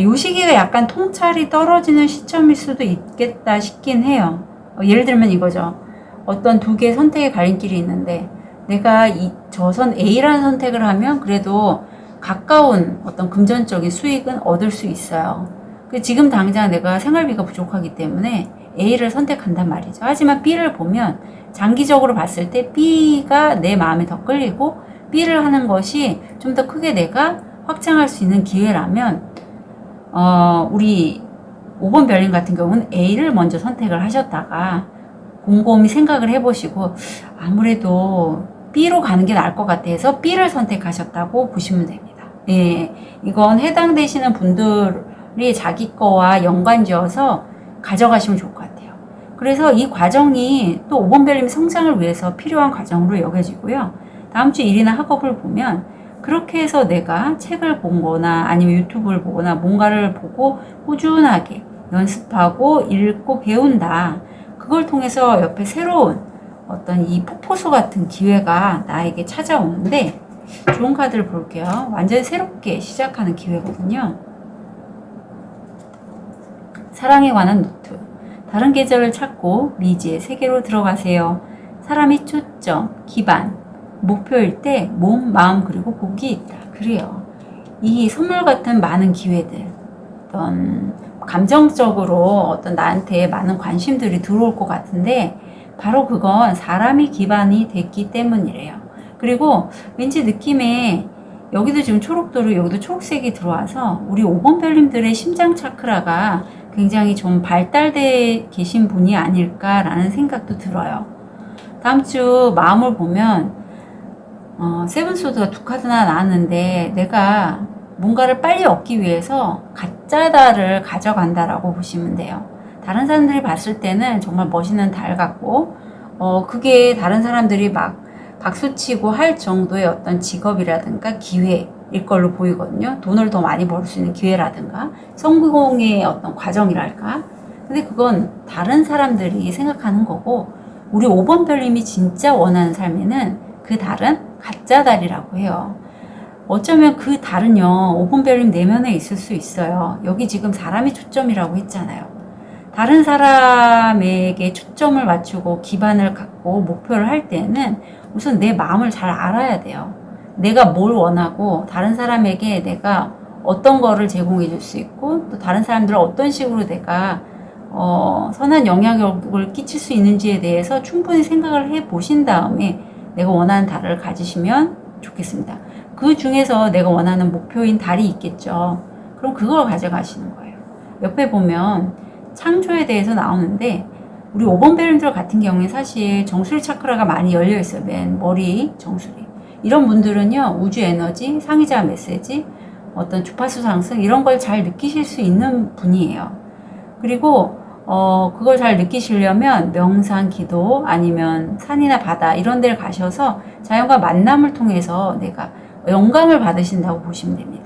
Speaker 1: 요 시기가 약간 통찰이 떨어지는 시점일 수도 있겠다 싶긴 해요. 예를 들면 이거죠. 어떤 두 개의 선택의 갈림길이 있는데 내가 저선 A라는 선택을 하면 그래도 가까운 어떤 금전적인 수익은 얻을 수 있어요. 지금 당장 내가 생활비가 부족하기 때문에 A를 선택한단 말이죠. 하지만 B를 보면 장기적으로 봤을 때 B가 내 마음에 더 끌리고 B를 하는 것이 좀 더 크게 내가 확장할 수 있는 기회라면 우리 5번 별님 같은 경우는 A를 먼저 선택을 하셨다가 곰곰이 생각을 해보시고 아무래도 B로 가는 게 나을 것 같아서 B를 선택하셨다고 보시면 됩니다. 예, 이건 해당되시는 분들이 자기 거와 연관지어서 가져가시면 좋을 것 같아요. 그래서 이 과정이 또 5번 별님 성장을 위해서 필요한 과정으로 여겨지고요. 다음 주 일이나 학업을 보면 그렇게 해서 내가 책을 본 거나 아니면 유튜브를 보거나 뭔가를 보고 꾸준하게 연습하고 읽고 배운다. 그걸 통해서 옆에 새로운 어떤 이 폭포수 같은 기회가 나에게 찾아오는데 좋은 카드를 볼게요. 완전히 새롭게 시작하는 기회거든요. 사랑에 관한 노트. 다른 계절을 찾고 미지의 세계로 들어가세요. 사람이 초점, 기반, 목표일 때 몸, 마음 그리고 복이 있다. 그래요. 이 선물 같은 많은 기회들, 어떤 감정적으로 어떤 나한테 많은 관심들이 들어올 것 같은데 바로 그건 사람이 기반이 됐기 때문이래요. 그리고 왠지 느낌에 여기도 지금 초록도로 여기도 초록색이 들어와서 우리 5번 별님들의 심장 차크라가 굉장히 좀 발달돼 계신 분이 아닐까라는 생각도 들어요. 다음 주 마음을 보면 세븐소드가 두 카드나 나왔는데 내가 뭔가를 빨리 얻기 위해서 가짜다를 가져간다라고 보시면 돼요. 다른 사람들이 봤을 때는 정말 멋있는 달 같고 그게 다른 사람들이 막 박수치고 할 정도의 어떤 직업이라든가 기회일 걸로 보이거든요. 돈을 더 많이 벌 수 있는 기회라든가 성공의 어떤 과정이랄까. 근데 그건 다른 사람들이 생각하는 거고 우리 5번 별님이 진짜 원하는 삶에는 그 달은 가짜 달이라고 해요. 어쩌면 그 달은요 5번 별님 내면에 있을 수 있어요. 여기 지금 사람이 초점이라고 했잖아요. 다른 사람에게 초점을 맞추고 기반을 갖고 목표를 할 때는 우선 내 마음을 잘 알아야 돼요. 내가 뭘 원하고 다른 사람에게 내가 어떤 거를 제공해 줄 수 있고 또 다른 사람들은 어떤 식으로 내가 선한 영향력을 끼칠 수 있는지에 대해서 충분히 생각을 해 보신 다음에 내가 원하는 달을 가지시면 좋겠습니다. 그 중에서 내가 원하는 목표인 달이 있겠죠. 그럼 그걸 가져가시는 거예요. 옆에 보면 창조에 대해서 나오는데 우리 5번 별님들 같은 경우에 사실 정수리 차크라가 많이 열려 있어요. 맨 머리 정수리. 이런 분들은요 우주 에너지, 상의자 메시지, 어떤 주파수 상승 이런 걸 잘 느끼실 수 있는 분이에요. 그리고 그걸 잘 느끼시려면 명상, 기도 아니면 산이나 바다 이런 데를 가셔서 자연과 만남을 통해서 내가 영감을 받으신다고 보시면 됩니다.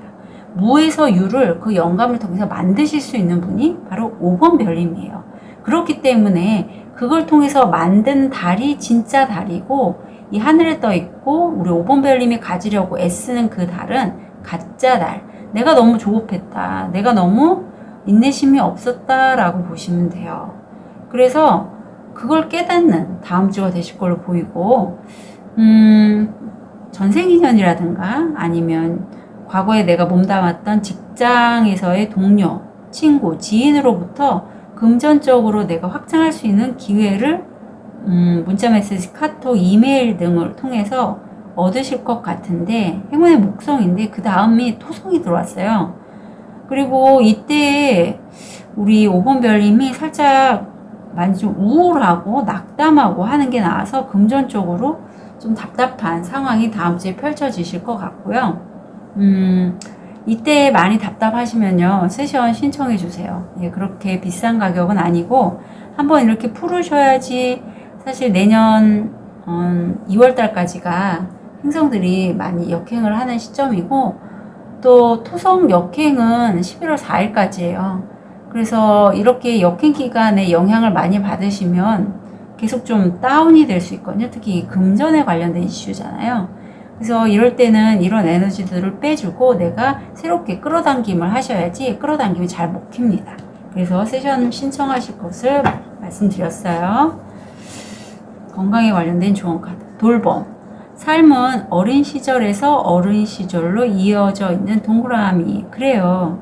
Speaker 1: 무에서 유를 그 영감을 통해서 만드실 수 있는 분이 바로 5번 별님이에요. 그렇기 때문에 그걸 통해서 만든 달이 진짜 달이고 이 하늘에 떠 있고 우리 5번 별님이 가지려고 애쓰는 그 달은 가짜 달. 내가 너무 조급했다. 내가 너무 인내심이 없었다라고 보시면 돼요. 그래서 그걸 깨닫는 다음 주가 되실 걸로 보이고 전생인연이라든가 아니면 과거에 내가 몸담았던 직장에서의 동료, 친구, 지인으로부터 금전적으로 내가 확장할 수 있는 기회를 문자 메시지, 카톡, 이메일 등을 통해서 얻으실 것 같은데, 행운의 목성인데 그 다음이 토성이 들어왔어요. 그리고 이때 우리 5번 별님이 살짝 많이 좀 우울하고 낙담하고 하는 게 나와서 금전적으로 좀 답답한 상황이 다음 주에 펼쳐지실 것 같고요. 이때 많이 답답하시면요, 세션 신청해 주세요. 예, 그렇게 비싼 가격은 아니고 한번 이렇게 풀으셔야지. 사실 내년 2월 달까지가 행성들이 많이 역행을 하는 시점이고, 또 토성 역행은 11월 4일까지예요. 그래서 이렇게 역행 기간에 영향을 많이 받으시면 계속 좀 다운이 될 수 있거든요. 특히 금전에 관련된 이슈잖아요. 그래서 이럴 때는 이런 에너지들을 빼주고 내가 새롭게 끌어당김을 하셔야지, 끌어당김이 잘 먹힙니다. 그래서 세션 신청하실 것을 말씀드렸어요. 건강에 관련된 좋은 카드. 돌봄. 삶은 어린 시절에서 어른 시절로 이어져 있는 동그라미. 그래요.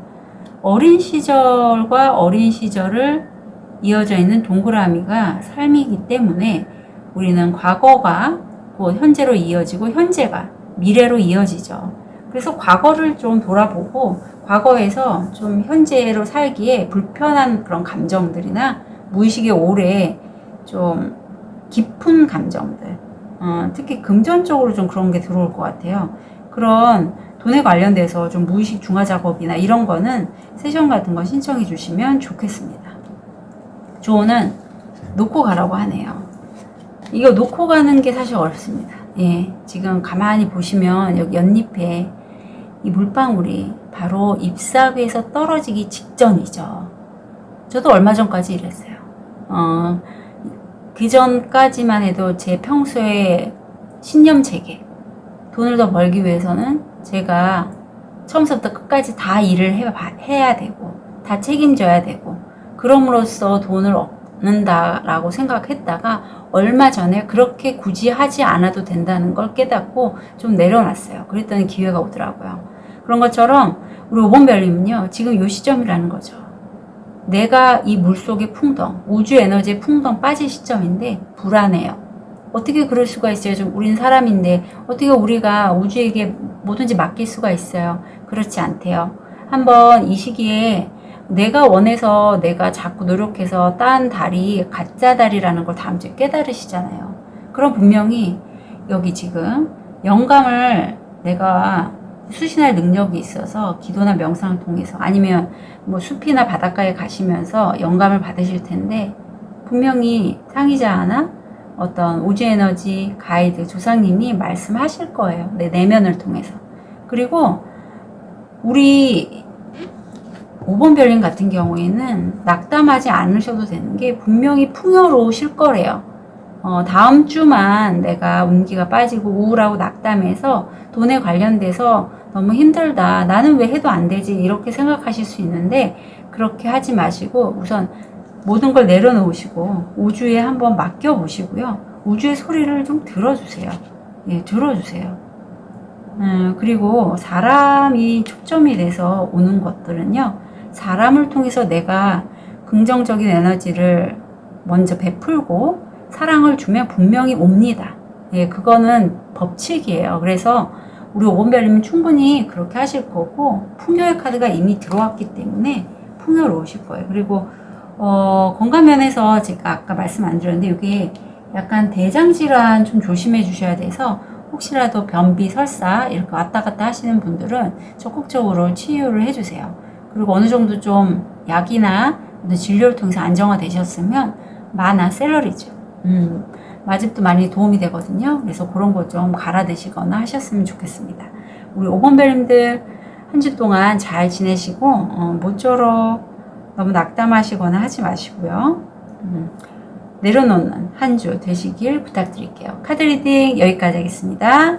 Speaker 1: 어린 시절과 어린 시절을 이어져 있는 동그라미가 삶이기 때문에 우리는 과거가 곧 현재로 이어지고 현재가 미래로 이어지죠. 그래서 과거를 좀 돌아보고 과거에서 좀 현재로 살기에 불편한 그런 감정들이나 무의식의 오래 좀 깊은 감정들, 특히 금전적으로 좀 그런 게 들어올 것 같아요. 그런 돈에 관련돼서 좀 무의식 중화 작업이나 이런 거는 세션 같은 거 신청해 주시면 좋겠습니다. 조언은 놓고 가라고 하네요. 이거 놓고 가는 게 사실 어렵습니다. 예, 지금 가만히 보시면 여기 연잎에 이 물방울이 바로 잎사귀에서 떨어지기 직전이죠. 저도 얼마 전까지 이랬어요. 그 전까지만 해도 제 평소에 신념 체계, 돈을 더 벌기 위해서는 제가 처음부터 끝까지 다 일을 해야 되고 다 책임져야 되고 그럼으로써 돈을 얻는다라고 생각했다가 얼마 전에 그렇게 굳이 하지 않아도 된다는 걸 깨닫고 좀 내려놨어요. 그랬더니 기회가 오더라고요. 그런 것처럼 우리 5번 별님은요, 지금 이 시점이라는 거죠. 내가 이 물속의 풍덩, 우주 에너지의 풍덩 빠질 시점인데 불안해요. 어떻게 그럴 수가 있어요? 좀 우린 사람인데 어떻게 우리가 우주에게 뭐든지 맡길 수가 있어요? 그렇지 않대요. 한번 이 시기에 내가 원해서 내가 자꾸 노력해서 딴 달이 가짜 달이라는 걸 다음 주에 깨달으시잖아요. 그럼 분명히 여기 지금 영감을 내가 수신할 능력이 있어서 기도나 명상을 통해서 아니면 뭐 숲이나 바닷가에 가시면서 영감을 받으실 텐데 분명히 상의자나 어떤 우주 에너지 가이드 조상님이 말씀하실 거예요. 내 내면을 통해서. 그리고 우리 5번 별님 같은 경우에는 낙담하지 않으셔도 되는 게 분명히 풍요로우실 거래요. 다음 주만 내가 운기가 빠지고 우울하고 낙담해서 돈에 관련돼서 너무 힘들다. 나는 왜 해도 안 되지? 이렇게 생각하실 수 있는데 그렇게 하지 마시고 우선 모든 걸 내려놓으시고 우주에 한번 맡겨보시고요. 우주의 소리를 좀 들어주세요. 예, 들어주세요. 그리고 사람이 초점이 돼서 오는 것들은요. 사람을 통해서 내가 긍정적인 에너지를 먼저 베풀고 사랑을 주면 분명히 옵니다. 예, 그거는 법칙이에요. 그래서 우리 5번 별님은 충분히 그렇게 하실 거고 풍요의 카드가 이미 들어왔기 때문에 풍요로우실 거예요. 그리고 건강 면에서 제가 아까 말씀 안 드렸는데 이게 약간 대장 질환 좀 조심해 주셔야 돼서 혹시라도 변비, 설사 이렇게 왔다 갔다 하시는 분들은 적극적으로 치유를 해주세요. 그리고 어느 정도 좀 약이나 진료를 통해서 안정화되셨으면 마나 샐러리죠. 마집도 많이 도움이 되거든요. 그래서 그런 거 좀 갈아 드시거나 하셨으면 좋겠습니다. 우리 5번 별님들 한 주 동안 잘 지내시고 모쪼록 너무 낙담하시거나 하지 마시고요. 내려놓는 한 주 되시길 부탁드릴게요. 카드 리딩 여기까지 하겠습니다.